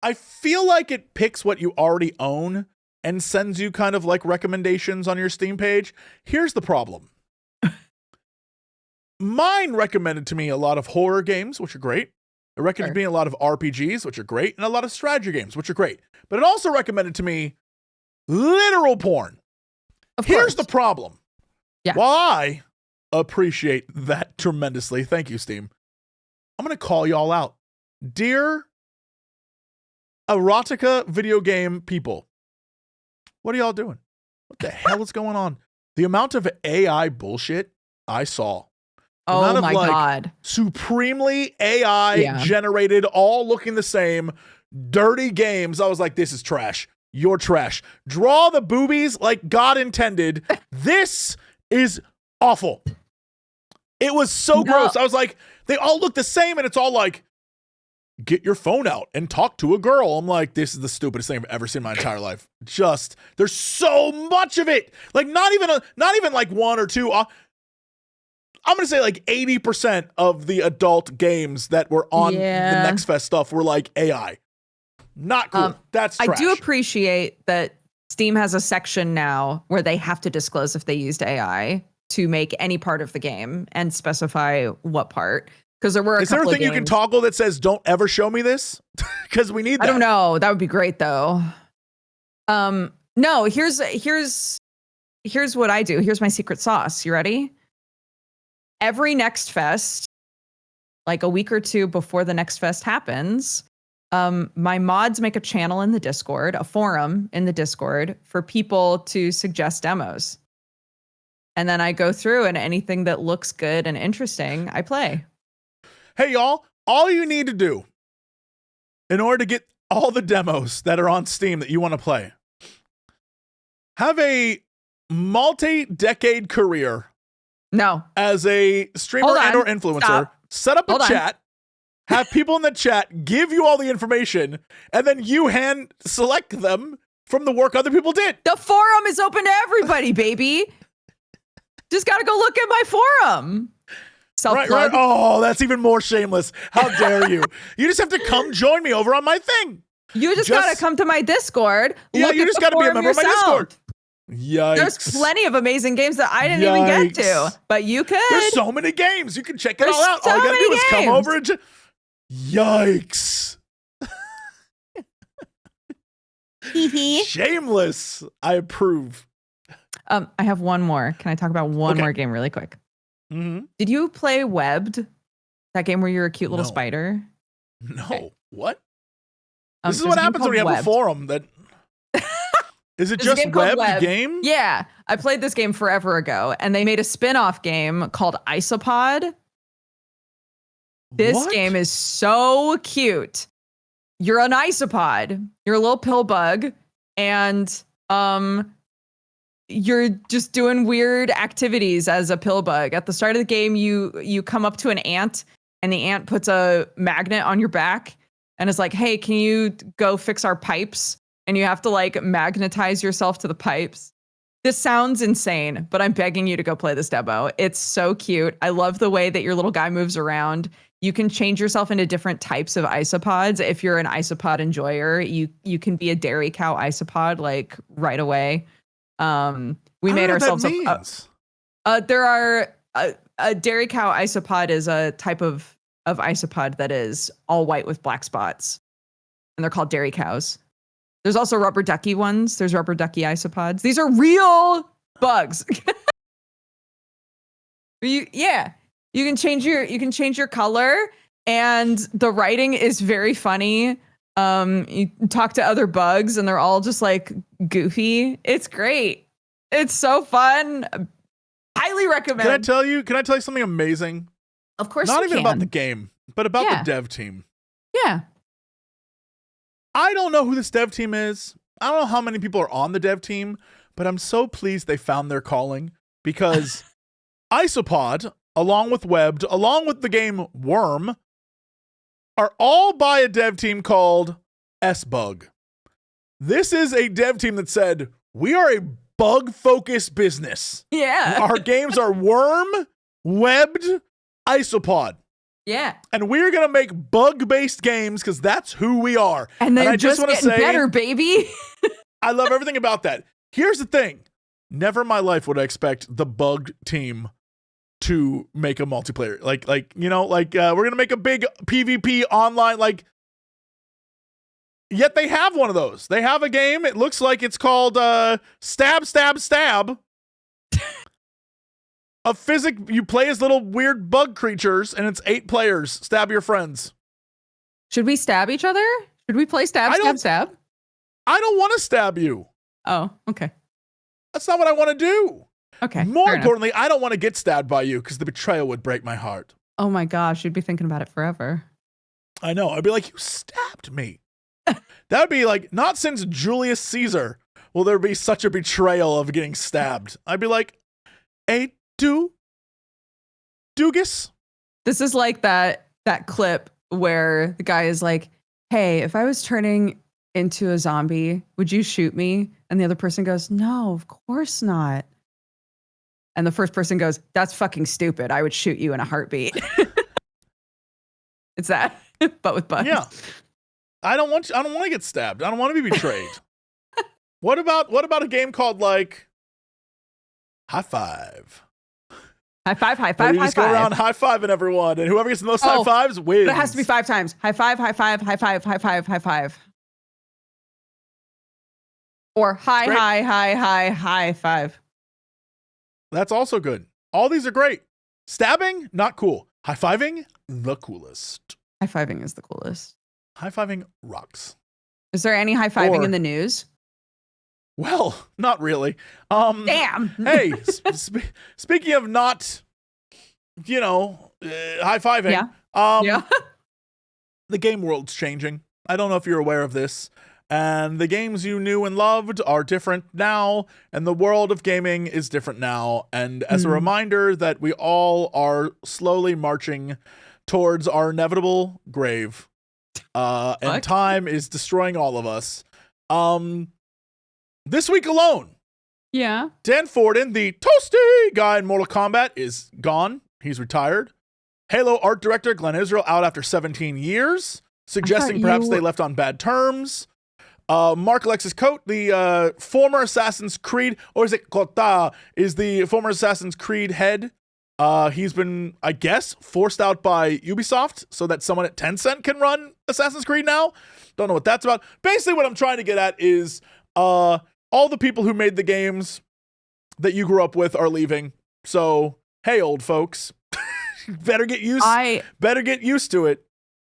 I feel like it picks what you already own and sends you kind of like recommendations on your Steam page. Here's the problem. Mine recommended to me a lot of horror games, which are great. It recommended to me a lot of RPGs, which are great, and a lot of strategy games, which are great. But it also recommended to me literal porn. Here's the problem. Yeah. While I appreciate that tremendously, thank you, Steam, I'm going to call y'all out. Dear erotica video game people, what are y'all doing? What the hell is going on? The amount of AI bullshit I saw. Oh my God. Supremely AI generated, all looking the same, dirty games. I was like, this is trash. You're trash. Draw the boobies like God intended. This is awful. It was so gross. I was like, they all look the same, and it's all like, get your phone out and talk to a girl. I'm like, this is the stupidest thing I've ever seen in my entire life. Just, there's so much of it. Like, not even like one or two. I'm going to say like 80% of the adult games that were on the Next Fest stuff were like AI. Not cool. That's trash. I do appreciate that Steam has a section now where they have to disclose if they used AI to make any part of the game and specify what part. Because there were Is there a thing you can toggle that says, don't ever show me this? Because we need that. I don't know. That would be great though. No, here's what I do. Here's my secret sauce. You ready? Every Next Fest, like a week or two before the Next Fest happens, my mods make a channel in the Discord, a forum in the Discord for people to suggest demos. And then I go through and anything that looks good and interesting, I play. Hey, y'all, all you need to do in order to get all the demos that are on Steam that you want to play, have a multi-decade career. No. As a streamer and or influencer, set up a chat, have people in the chat give you all the information, and then you hand select them from the work other people did. The forum is open to everybody, baby. Just got to go look at my forum. Self-plug. Right. Oh, that's even more shameless. How dare you? You just have to come join me over on my thing. You just got to come to my Discord. Yeah, you just got to be a member of my Discord. Yikes. There's plenty of amazing games that I didn't even get to, but you could. There's so many games. You can check it all out. All you got to do is come over and Yikes. Shameless. I approve. I have one more. Can I talk about one more game really quick? Mm-hmm. Did you play Webbed? That game where you're a cute little spider? No. Okay. What? This is what happens when you have a forum that... Is it just Webbed game? Yeah. I played this game forever ago, and they made a spin-off game called Isopod. This game is so cute. You're an isopod. You're a little pill bug, and you're just doing weird activities as a pill bug. At the start of the game, you come up to an ant, and the ant puts a magnet on your back, and is like, "Hey, can you go fix our pipes?" And you have to like magnetize yourself to the pipes. This sounds insane, but I'm begging you to go play this demo. It's so cute. I love the way that your little guy moves around. You can change yourself into different types of isopods. If you're an isopod enjoyer, you can be a dairy cow isopod like right away. We made ourselves there are a dairy cow isopod is a type of isopod that is all white with black spots, and they're called dairy cows. There's also rubber ducky ones. There's rubber ducky isopods. These are real bugs. You can change your color, and the writing is very funny. You talk to other bugs, and they're all just like goofy. It's great. It's so fun. Highly recommend. Can I tell you something amazing? Of course. Not even about the game, but about the dev team. Yeah. I don't know who this dev team is. I don't know how many people are on the dev team, but I'm so pleased they found their calling, because Isopod, along with Webbed, along with the game Worm, are all by a dev team called S-Bug. This is a dev team that said, we are a bug-focused business. Yeah. Our games are Worm, Webbed, Isopod. Yeah. And we're going to make bug-based games because that's who we are. And I just want to say, better, baby. I love everything about that. Here's the thing. Never in my life would I expect the bug team to make a multiplayer. We're going to make a big PvP online, yet they have one of those. They have a game. It looks like it's called Stab, Stab, Stab. You play as little weird bug creatures, and it's 8 players. Stab your friends. Should we stab each other? Should we play stab, stab, stab? I don't want to stab you. Oh, okay. That's not what I want to do. Okay. More importantly, I don't want to get stabbed by you because the betrayal would break my heart. Oh my gosh, you'd be thinking about it forever. I know. I'd be like, you stabbed me. That would be like, not since Julius Caesar will there be such a betrayal of getting stabbed. I'd be like, Dugas? This is like that clip where the guy is like, hey, if I was turning into a zombie, would you shoot me? And the other person goes, no, of course not. And the first person goes, that's fucking stupid. I would shoot you in a heartbeat. It's that, but with bugs. Yeah. I don't want to get stabbed. I don't want to be betrayed. What about a game called like High Five? High five, high Where five, you high just go five. around high-fiving everyone, and whoever gets the most high fives wins. But it has to be 5 times. High five, high five, high five, high five, high five. Or high, Great. high five. That's also good. All these are great. Stabbing, not cool. High-fiving, the coolest. High fiving is the coolest. High-fiving rocks. Is there any high fiving Or- in the news? Well, not really. Damn. Hey, speaking of not, high-fiving. Yeah. Yeah. The game world's changing. I don't know if you're aware of this. And the games you knew and loved are different now, and the world of gaming is different now. And as a reminder that we all are slowly marching towards our inevitable grave, and time is destroying all of us. This week alone, Yeah. Dan Forden, the toasty guy in Mortal Kombat, is gone. He's retired. Halo art director Glenn Israel out after 17 years, suggesting perhaps they left on bad terms. Mark Alexis Coate, the former Assassin's Creed, or is it Kota, is the former Assassin's Creed head. He's been, I guess, forced out by Ubisoft so that someone at Tencent can run Assassin's Creed now. Don't know what that's about. Basically, what I'm trying to get at is all the people who made the games that you grew up with are leaving. So, hey, old folks, better get used to it.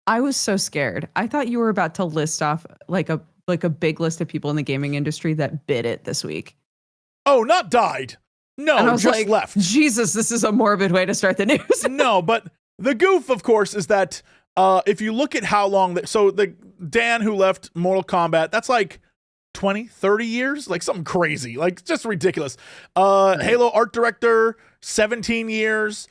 I was so scared. I thought you were about to list off like a big list of people in the gaming industry that bid it this week. Oh, not died. No, And I was just like, left. Jesus, this is a morbid way to start the news. No, but the goof, of course, is that if you look at how long the Dan who left Mortal Kombat, that's like 20, 30 years, like something crazy, like just ridiculous. Halo art director, 17 years.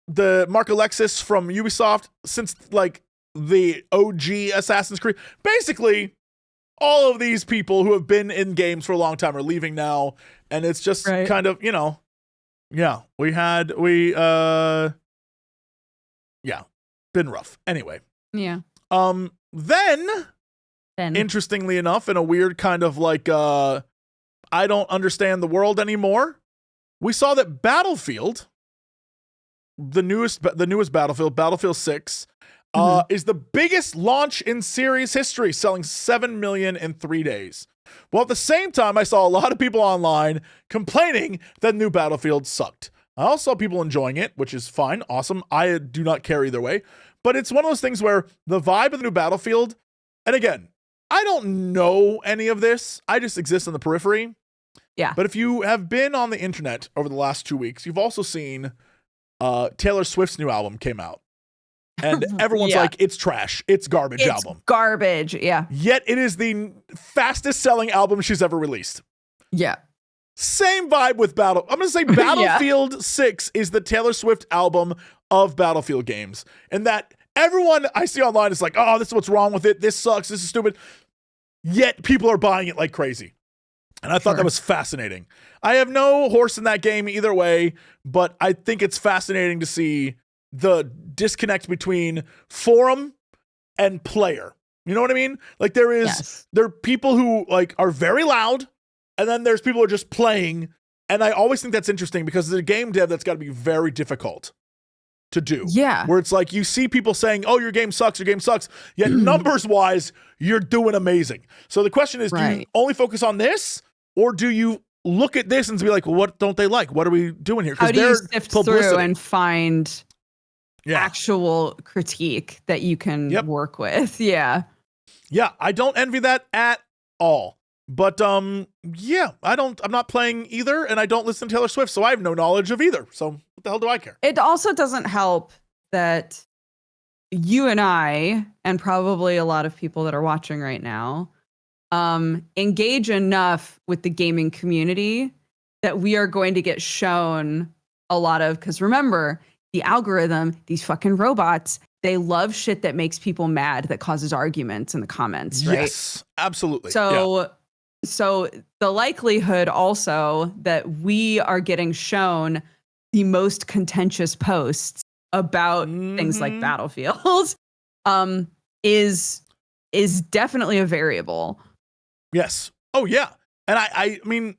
The Mark Alexis from Ubisoft, since like the OG Assassin's Creed. Basically, all of these people who have been in games for a long time are leaving now, and it's just kind of, been rough. Anyway. Yeah. Then interestingly enough, in a weird kind of like I don't understand the world anymore, we saw that Battlefield, the newest Battlefield, Battlefield 6, is the biggest launch in series history, selling 7 million in 3 days. Well, at the same time, I saw a lot of people online complaining that new Battlefield sucked. I also saw people enjoying it, which is fine, awesome. I do not care either way. But it's one of those things where the vibe of the new Battlefield, and again, I don't know any of this. I just exist on the periphery. Yeah. But if you have been on the internet over the last 2 weeks, you've also seen Taylor Swift's new album came out. And everyone's like, it's trash. It's garbage album. Garbage, yeah. Yet it is the fastest selling album she's ever released. Yeah. Same vibe with I'm going to say Battlefield 6 is the Taylor Swift album of Battlefield games. And that everyone I see online is like, oh, this is what's wrong with it. This sucks. This is stupid. Yet people are buying it like crazy. And I thought that was fascinating. I have no horse in that game either way, but I think it's fascinating to see the disconnect between forum and player. You know what I mean? Like there are people who like are very loud, and then there's people who are just playing. And I always think that's interesting because as a game dev, that's got to be very difficult to do. Yeah. Where it's like you see people saying, oh, your game sucks, yet numbers wise, you're doing amazing. So the question is, do you only focus on this, or do you look at this and be like, well, what don't they like? What are we doing here? How do you sift through and find actual critique that you can work with? Yeah. Yeah, I don't envy that at all. But I'm not playing either, and I don't listen to Taylor Swift, so I have no knowledge of either. So what the hell do I care? It also doesn't help that you and I, and probably a lot of people that are watching right now, engage enough with the gaming community that we are going to get shown a lot of, because remember, the algorithm, these fucking robots, they love shit that makes people mad, that causes arguments in the comments, right? Yes, absolutely. So the likelihood also that we are getting shown the most contentious posts about things like Battlefield is definitely a variable. Yes. Oh yeah. And I mean,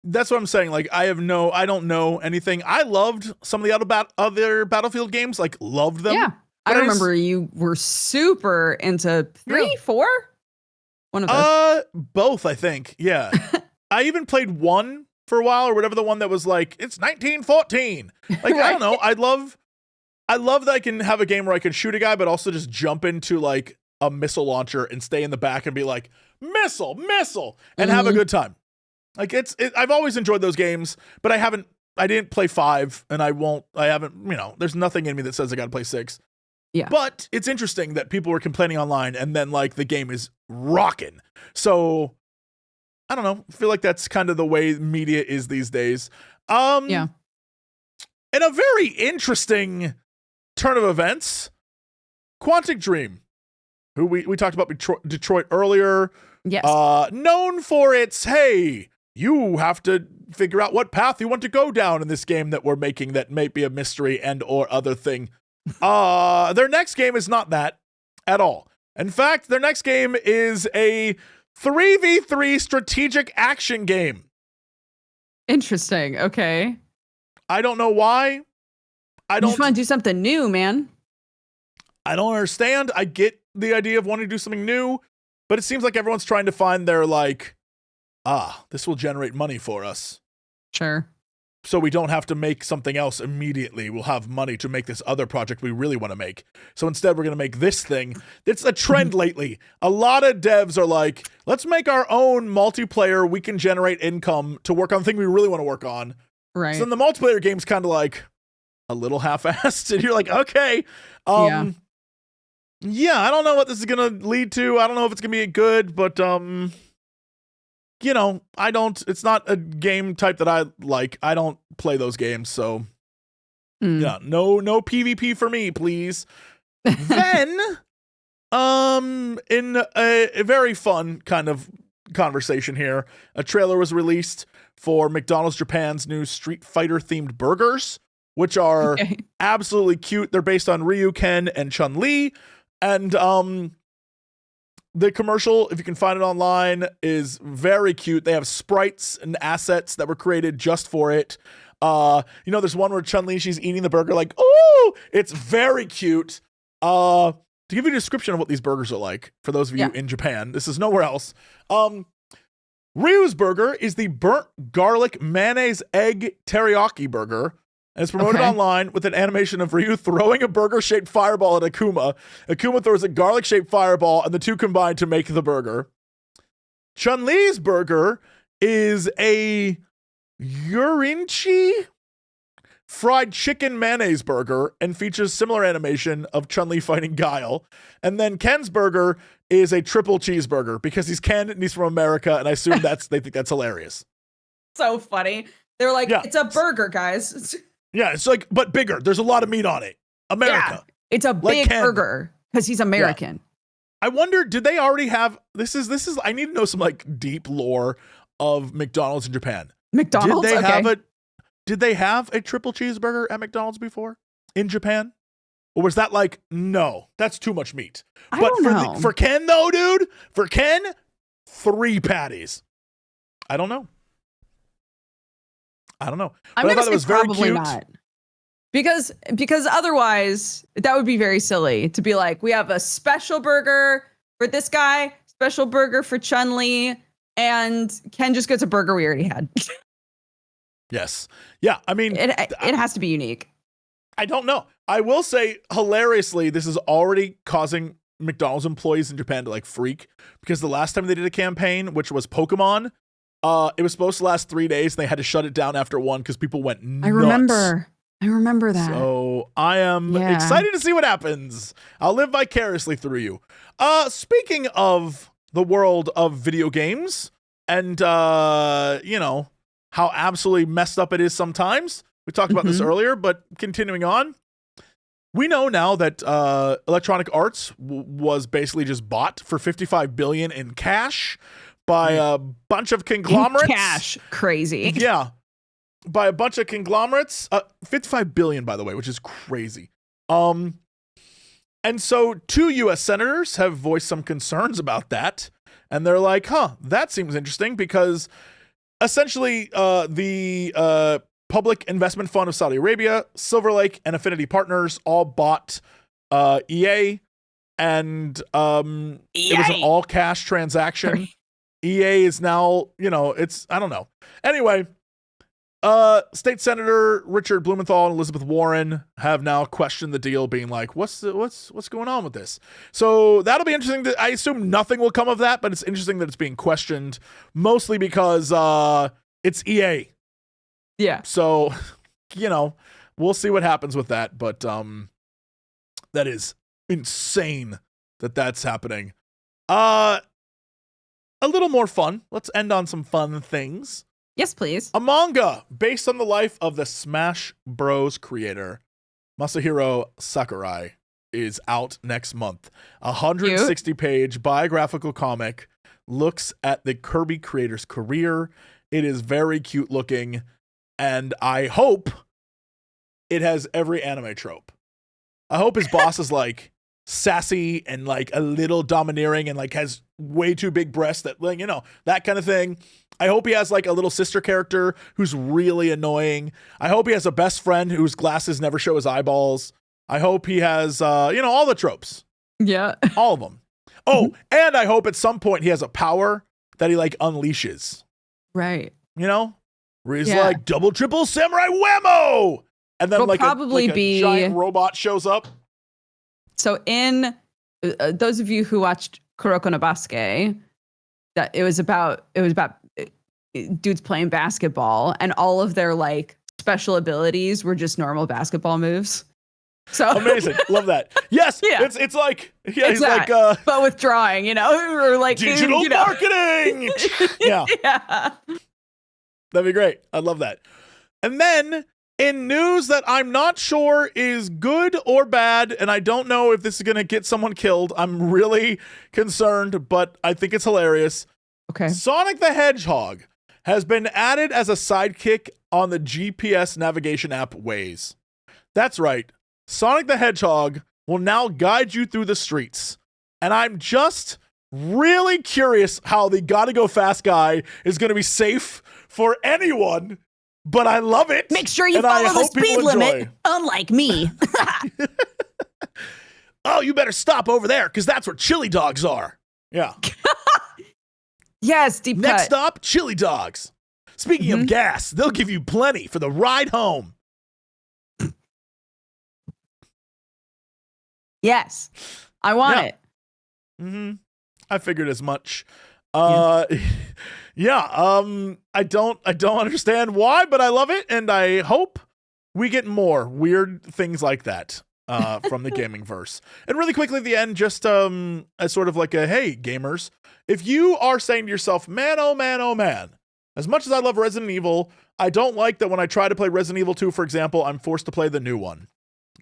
that's what I'm saying. Like, I don't know anything. I loved some of the other Battlefield games, like loved them. Yeah. I remember you were super into 3, 4? One of those. Both, I think. Yeah. I even played 1 for a while, or whatever, the one that was like, it's 1914. Like, right. I don't know. I love that I can have a game where I can shoot a guy, but also just jump into like a missile launcher and stay in the back and be like, missile, and have a good time. Like, I've always enjoyed those games, but I didn't play 5, and I haven't, there's nothing in me that says I got to play 6. Yeah. But it's interesting that people were complaining online, and then like the game is rocking. So I don't know. I feel like that's kind of the way media is these days. Yeah. And a very interesting turn of events, Quantic Dream, who we talked about Detroit earlier. Yes. Known for its, hey, you have to figure out what path you want to go down in this game that we're making that may be a mystery and or other thing. Their next game is not that at all. In fact, their next game is a 3v3 strategic action game. Interesting. Okay. I don't know why. I don't just want to do something new, man. I don't understand. I get the idea of wanting to do something new, but it seems like everyone's trying to find their like, this will generate money for us. Sure. So we don't have to make something else immediately. We'll have money to make this other project we really want to make. So instead, we're going to make this thing. It's a trend lately. A lot of devs are like, let's make our own multiplayer. We can generate income to work on the thing we really want to work on. Right. So then the multiplayer game's kind of like a little half-assed. And you're like, okay. Yeah, I don't know what this is going to lead to. I don't know if it's going to be good, but it's not a game type that I like. I don't play those games, so yeah, no PvP for me, please. Then, in a very fun kind of conversation here, a trailer was released for McDonald's Japan's new Street Fighter themed burgers, which are absolutely cute. They're based on Ryu, Ken, and Chun-Li, and the commercial, if you can find it online, is very cute. They have sprites and assets that were created just for it. There's one where Chun-Li, she's eating the burger like, oh, it's very cute. To give you a description of what these burgers are like, for those of you in Japan, this is nowhere else. Ryu's burger is the burnt garlic mayonnaise egg teriyaki burger. And it's promoted online with an animation of Ryu throwing a burger-shaped fireball at Akuma. Akuma throws a garlic-shaped fireball, and the two combine to make the burger. Chun-Li's burger is a Yurinchi fried chicken mayonnaise burger and features similar animation of Chun-Li fighting Guile. And then Ken's burger is a triple cheeseburger because he's Ken and he's from America, and I assume they think that's hilarious. So funny. They're like, it's a burger, guys. Yeah, it's like, but bigger. There's a lot of meat on it. America. Yeah, it's a big burger because he's American. Yeah. I wonder, did they already have this is I need to know some like deep lore of McDonald's in Japan. McDonald's? Did they have a triple cheeseburger at McDonald's before in Japan? Or was that like, no, that's too much meat? I don't know. For Ken though, dude, for Ken, 3 patties. I don't know. But I thought it was very cute. Not. Because otherwise that would be very silly to be like, we have a special burger for this guy, special burger for Chun-Li, and Ken just gets a burger we already had. Yes. Yeah, I mean, it has to be unique. I don't know. I will say, hilariously, this is already causing McDonald's employees in Japan to like freak, because the last time they did a campaign, which was Pokemon, it was supposed to last 3 days, and they had to shut it down after 1 because people went nuts. I remember that. So I am excited to see what happens. I'll live vicariously through you. Speaking of the world of video games and, how absolutely messed up it is sometimes. We talked about this earlier, but continuing on. We know now that Electronic Arts was basically just bought for $55 billion in cash by a bunch of conglomerates. Cash, crazy. Yeah, by a bunch of conglomerates. $55 billion, by the way, which is crazy. And so 2 U.S. senators have voiced some concerns about that. and they're like, that seems interesting, because essentially the Public Investment Fund of Saudi Arabia, Silver Lake, and Affinity Partners all bought EA, and it was an all-cash transaction. EA is now, it's, I don't know. Anyway, State Senator Richard Blumenthal and Elizabeth Warren have now questioned the deal, being like, what's going on with this? So that'll be interesting. I assume nothing will come of that, but it's interesting that it's being questioned, mostly because it's EA. Yeah. So, we'll see what happens with that, but that is insane that that's happening. A little more fun. Let's end on some fun things. Yes, please. A manga based on the life of the Smash Bros. Creator, Masahiro Sakurai, is out next month. 160-page biographical comic looks at the Kirby creator's career. It is very cute looking, and I hope it has every anime trope. I hope his boss is like sassy and like a little domineering and like has way too big breasts, that, like, that kind of thing. I hope he has like a little sister character who's really annoying. I hope he has a best friend whose glasses never show his eyeballs. I hope he has, all the tropes. Yeah. All of them. Oh, and I hope at some point he has a power that he like unleashes. Right. Where he's like double, triple samurai whammo. And then like a giant robot shows up. So in those of you who watched Kuroko no Basuke, that it was about dudes playing basketball, and all of their like special abilities were just normal basketball moves. So amazing. Love that. Yes. Yeah. It's like, he's like, but with drawing, or like digital marketing. Yeah. Yeah. That'd be great. I love that. And then in news that I'm not sure is good or bad, and I don't know if this is going to get someone killed, I'm really concerned, but I think it's hilarious. Okay. Sonic the Hedgehog has been added as a sidekick on the GPS navigation app Waze. That's right. Sonic the Hedgehog will now guide you through the streets. And I'm just really curious how the gotta go fast guy is going to be safe for anyone, but I love it. Make sure you follow the speed limit, unlike me. Oh, you better stop over there, because that's where chili dogs are. Yeah. Yes, deep cut. Next stop, chili dogs. Speaking of gas, they'll give you plenty for the ride home. Yes, I want it. Mm-hmm. I figured as much. I don't understand why, but I love it, and I hope we get more weird things like that from the gaming verse. And really quickly at the end, just as sort of like a, hey, gamers, if you are saying to yourself, man, oh man, as much as I love Resident Evil, I don't like that when I try to play Resident Evil 2, for example, I'm forced to play the new one.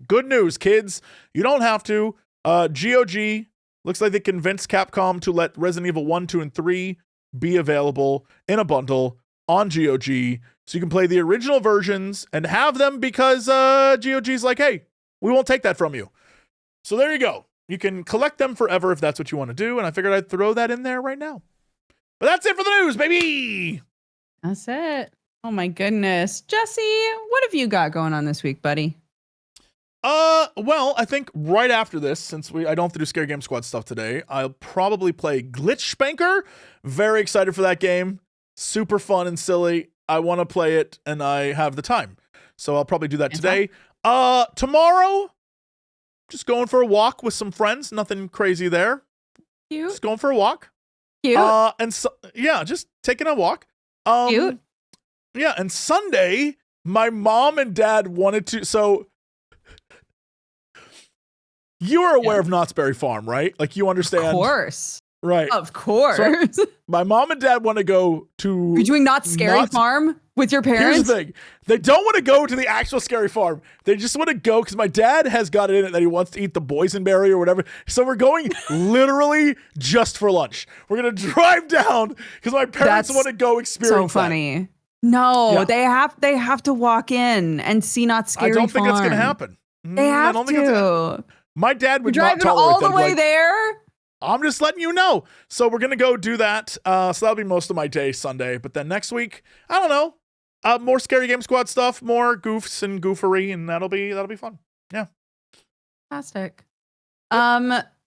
Good news, kids. You don't have to. GOG looks like they convinced Capcom to let Resident Evil 1, 2, and 3 be available in a bundle on GOG, so you can play the original versions and have them, because GOG's like, hey, we won't take that from you. So there you go. You can collect them forever if that's what you want to do, and I figured I'd throw that in there right now. But that's it for the news, baby! That's it. Oh my goodness. Jesse, what have you got going on this week, buddy? Well, I think right after this, since I don't have to do Scary Game Squad stuff today, I'll probably play Glitch Spanker. Very excited for that game. Super fun and silly. I want to play it, and I have the time. So I'll probably do that today. Tomorrow, just going for a walk with some friends. Nothing crazy there. Cute. Just going for a walk. Cute. Just taking a walk. Cute. Yeah, and Sunday, my mom and dad wanted to, so you are aware of Knott's Berry Farm, right? Like, you understand. Of course. Right. Of course. So my mom and dad want to go to... You're doing Knott's Scary Farm with your parents? Here's the thing. They don't want to go to the actual Scary Farm. They just want to go because my dad has got it in it that he wants to eat the boysenberry or whatever. So we're going literally just for lunch. We're going to drive down because my parents want to go experience so funny. That. No, they have to walk in and see Knott's Scary Farm. I don't think that's going to happen. They have to. My dad would not tolerate all the way there? I'm just letting you know. So we're gonna go do that. So that'll be most of my day Sunday. But then next week, I don't know. More Scary Game Squad stuff, more goofs and goofery, and that'll be fun. Yeah. Fantastic.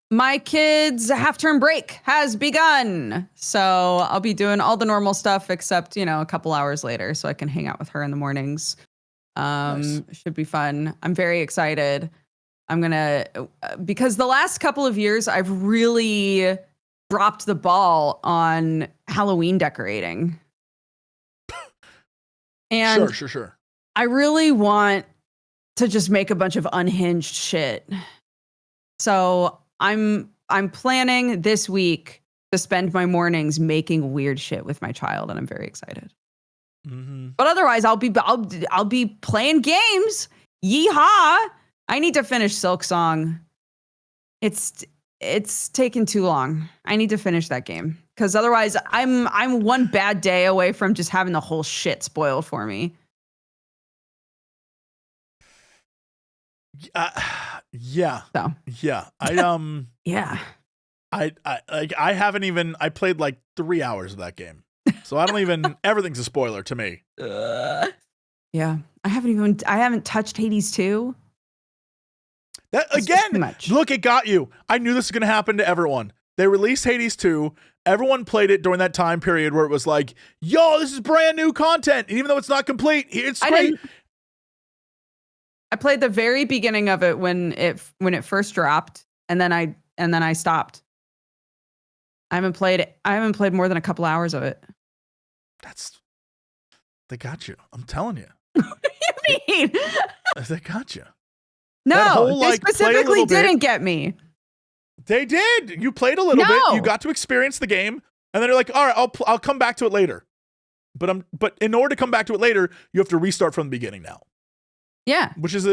My kids' half-term break has begun. So I'll be doing all the normal stuff except, a couple hours later so I can hang out with her in the mornings. Nice. Should be fun. I'm very excited. I'm going to, because the last couple of years, I've really dropped the ball on Halloween decorating. And Sure. I really want to just make a bunch of unhinged shit. So I'm planning this week to spend my mornings making weird shit with my child, and I'm very excited. Mm-hmm. But otherwise, I'll be playing games. Yeehaw! I need to finish Silk Song. It's taken too long. I need to finish that game because otherwise, I'm one bad day away from just having the whole shit spoiled for me. Yeah. So. Yeah. Yeah. I haven't even. I played like 3 hours of that game, so I don't even. Everything's a spoiler to me. Yeah. I haven't touched Hades 2. That That's again. Look, it got you. I knew this was going to happen to everyone. They released Hades 2. Everyone played it during that time period where it was like, "Yo, this is brand new content," and even though it's not complete, it's great. I played the very beginning of it when it first dropped, and then I stopped. I haven't played more than a couple hours of it. They got you. I'm telling you. What do you mean? They got you. No, they specifically didn't get me. They did. You played a little bit. You got to experience the game, and then you're like, "All right, I'll come back to it later." But in order to come back to it later, you have to restart from the beginning now. Yeah, which is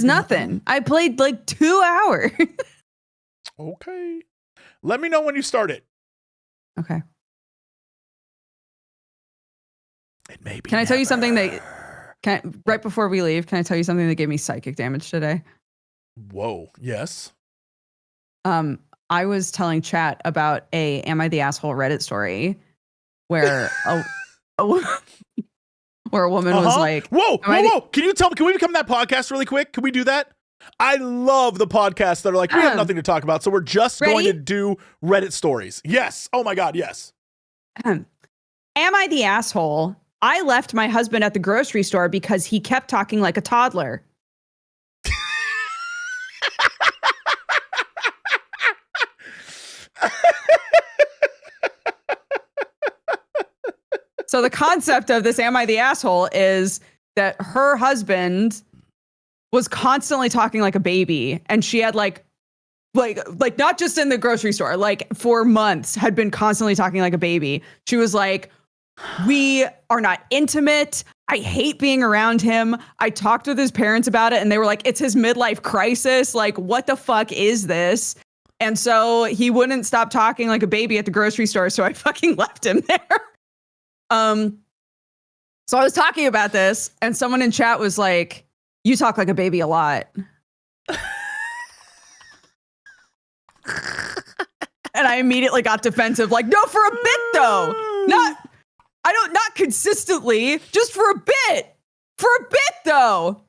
nothing. I played like 2 hours. Okay, let me know when you start it. Okay. It may be. Can I tell you something right before we leave? Can I tell you something that gave me psychic damage today? Whoa. Yes. I was telling chat about a "Am I the Asshole" Reddit story where where a woman was like, whoa. Can we become that podcast really quick? Can we do that? I love the podcasts that are like, we have nothing to talk about, so we're just going to do Reddit stories. Yes. Oh my God, yes. Am I the asshole? I left my husband at the grocery store because he kept talking like a toddler. So the concept of this "Am I the Asshole" is that her husband was constantly talking like a baby, and she had like not just in the grocery store, like for months had been constantly talking like a baby. She was like, "We are not intimate. I hate being around him." I talked with his parents about it, and they were like, "It's his midlife crisis. Like, what the fuck is this?" And so he wouldn't stop talking like a baby at the grocery store, so I fucking left him there. So I was talking about this, and someone in chat was like, "You talk like a baby a lot." And I immediately got defensive, like, "No, for a bit though. Not consistently, just for a bit. For a bit though."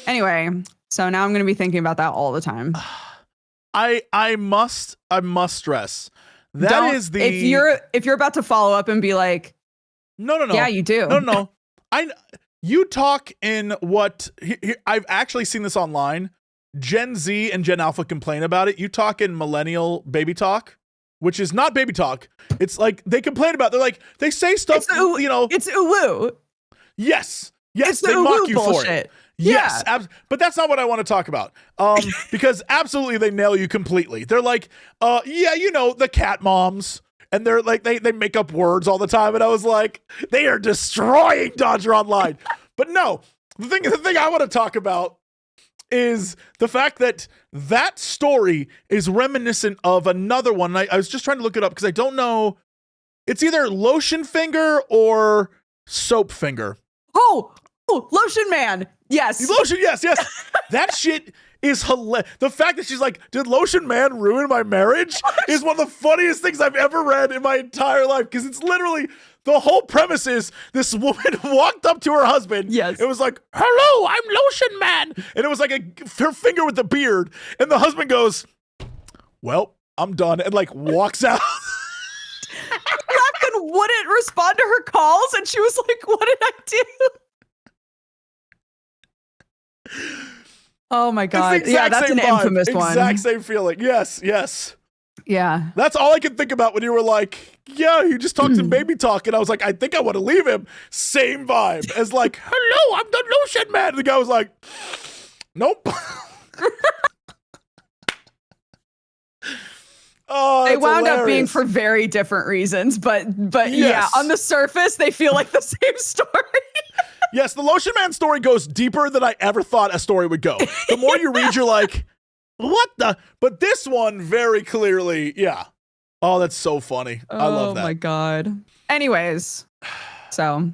Anyway, so now I'm going to be thinking about that all the time. I must stress that is the if you're about to follow up and be like, no, yeah, you do. No. You talk in what I've actually seen this online. Gen Z and Gen Alpha complain about it. You talk in millennial baby talk, which is not baby talk. It's like they complain about. They're like, they say stuff. It's uwu. Yes, it's they mock you bullshit. for it. Yes, but that's not what I want to talk about. Because absolutely they nail you completely. They're like, the cat moms. And they're like, they make up words all the time. And I was like, they are destroying Dodger Online. But no, the thing I want to talk about is the fact that story is reminiscent of another one. I was just trying to look it up because I don't know. It's either Lotion Finger or Soap Finger. Oh, Oh, Lotion Man. Yes. Lotion, yes. That shit is hilarious. The fact that she's like, did Lotion Man ruin my marriage is one of the funniest things I've ever read in my entire life, because it's literally the whole premise is this woman walked up to her husband. Yes. It was like, hello, I'm Lotion Man. And it was like her finger with the beard. And the husband goes, well, I'm done. And like walks out. Left and wouldn't respond to her calls. And she was like, what did I do? Oh my God. Yeah, that's an infamous one. Exact same feeling. Yes. Yeah. That's all I could think about when you were like, yeah, you just talked in baby talk. And I was like, I think I want to leave him. Same vibe as like, hello, I'm the Lotion Man. And the guy was like, nope. Oh, they wound hilarious. up being for very different reasons, but Yes. yeah, on the surface, they feel like the same story. Yes, the Lotion Man story goes deeper than I ever thought a story would go. The more you read, you're like, what the? But this one very clearly, yeah. Oh, that's so funny. I love that. Oh my God. Anyways, so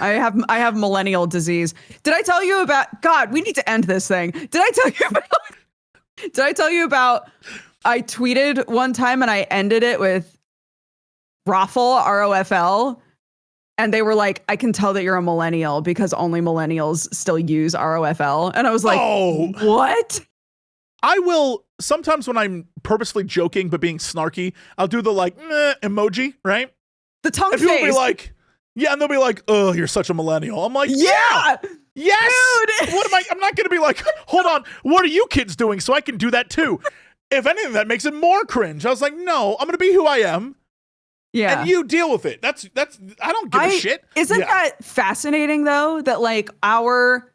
I have millennial disease. Did I tell you about, God, we need to end this thing. Did I tell you about, I tweeted one time and I ended it with Roffle, ROFL. And they were like, I can tell that you're a millennial because only millennials still use ROFL. And I was like, Oh. what? I will, sometimes when I'm purposefully joking but being snarky, I'll do the like, meh emoji, right? The tongue And face. people will be like, yeah, and they'll be like, oh, you're such a millennial. I'm like, yeah. Yes. Dude. What am I? I'm not going to be like, hold on. What are you kids doing so I can do that too? If anything, that makes it more cringe. I was like, no, I'm going to be who I am. Yeah. And you deal with it. That's, I don't give a shit. Isn't that fascinating though? That like our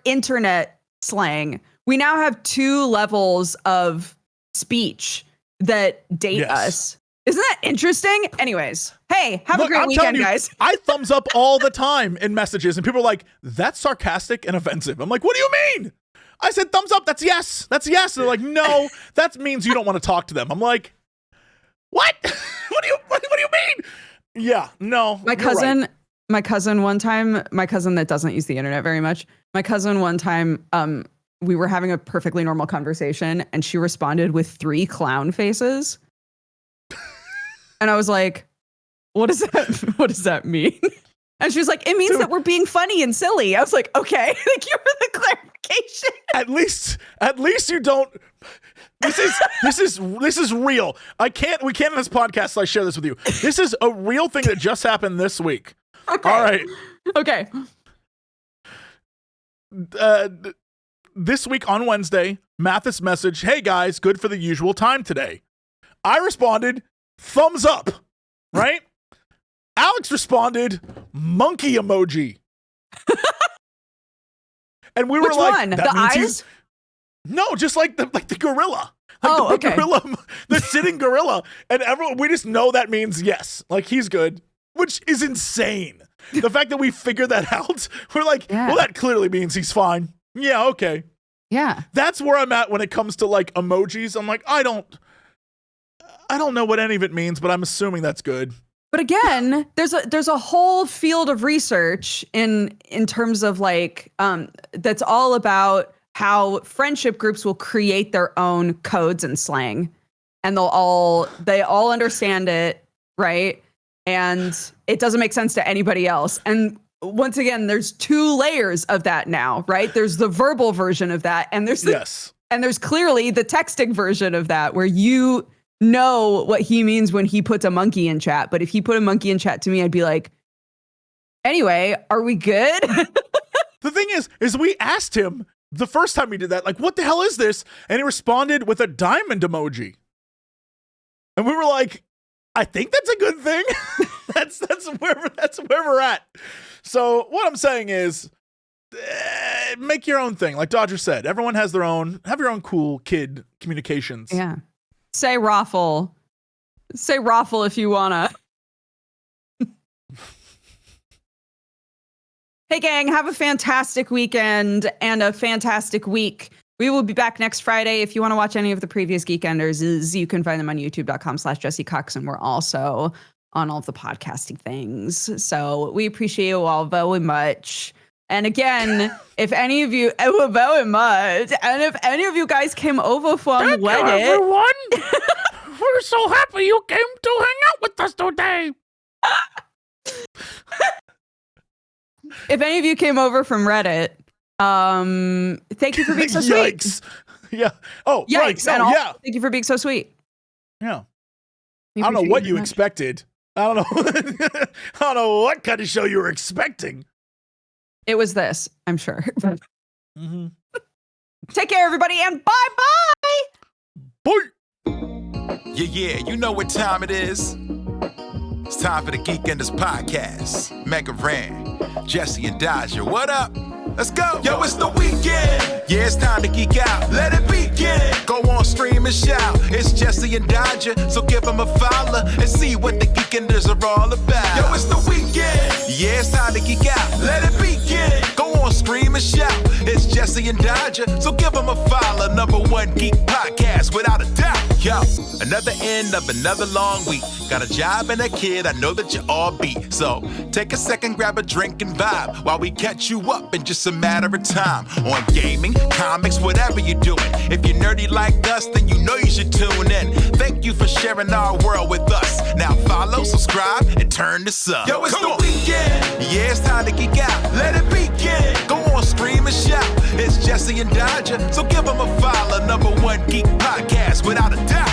internet slang, we now have 2 levels of speech that date us. Isn't that interesting? Anyways, hey, have a great weekend, guys. I thumbs up all the time in messages, and people are like, that's sarcastic and offensive. I'm like, what do you mean? I said thumbs up. That's yes. That's yes. And they're like, no, that means you don't want to talk to them. I'm like, what? What do you mean? Yeah, no. My cousin one time, my cousin that doesn't use the internet very much, my cousin one time, we were having a perfectly normal conversation and she responded with 3 clown faces. And I was like, what does that mean? And she was like, it means that we're being funny and silly. I was like, okay, thank you for the clarification. At least you don't. This is real. We can't in this podcast, so I share this with you. This is a real thing that just happened this week. Okay. All right. Okay. This week on Wednesday, Mathis messaged, hey guys, good for the usual time today. I responded, thumbs up, right? Alex responded, monkey emoji. And we were Which like, one? that The means eyes? No, just like the gorilla. Okay. Gorilla, the sitting gorilla. And everyone, we just know that means yes. Like he's good, which is insane. The fact that we figured that out, we're like, well, that clearly means he's fine. Yeah, okay. Yeah. That's where I'm at when it comes to like emojis. I'm like, I don't know what any of it means, but I'm assuming that's good. But again, there's a whole field of research in terms of like that's all about how friendship groups will create their own codes and slang, and they all understand it, right? And it doesn't make sense to anybody else. And once again, there's 2 layers of that now, right? There's the verbal version of that, and there's there's clearly the texting version of that, where you know what he means when he puts a monkey in chat. But if he put a monkey in chat to me, I'd be like, anyway, are we good? The thing is we asked him the first time we did that, like, what the hell is this? And he responded with a diamond emoji. And we were like, I think that's a good thing. that's where we're at. So what I'm saying is, make your own thing. Like Dodger said, everyone has have your own cool kid communications. Yeah. Say Raffle. Say Raffle if you wanna. Hey gang, have a fantastic weekend and a fantastic week. We will be back next Friday. If you want to watch any of the previous Geekenders, you can find them on youtube.com/Jesse Cox. And we're also on all of the podcasting things. So we appreciate you all very much. And again, if any of you very much, and if any of you guys came over from Reddit, everyone. We're so happy you came to hang out with us today. if any of you came over from Reddit, thank you for being so sweet. Yikes. Yeah. Oh, Yikes. right. And No, also, yeah. thank you for being so sweet. Yeah. We I don't know appreciate what very you much. expected. I don't know. I don't know what kind of show you were expecting. It was this, I'm sure. Mm-hmm. Take care, everybody, and bye-bye. Boy. Yeah, you know what time it is. It's time for the Geekenders podcast. MegaRan, Jesse and Dodger, what up? Let's go. Yo, it's the weekend. Yeah, it's time to geek out. Let it begin. Go on, stream and shout. It's Jesse and Dodger, so give them a follow and see what the Geekenders are all about. Yo, it's the weekend. Yeah, it's time to geek out. Let it begin. Go on, stream and shout. It's Jesse and Dodger, so give them a follow. #1 geek podcast, without a doubt. Yo, another end of another long week. Got a job and a kid, I know that you all beat. So take a second, grab a drink and vibe while we catch you up in just a matter of time. On gaming, comics, whatever you're doing. If you're nerdy like us, then you know you should tune in. Thank you for sharing our world with us. Now follow, subscribe, and turn this up. Yo, it's the weekend. Yeah, it's time to geek out. Let it begin. Go on, stream and shout. It's Jesse and Dodger, so give them a follow. #1 geek podcast, without a doubt.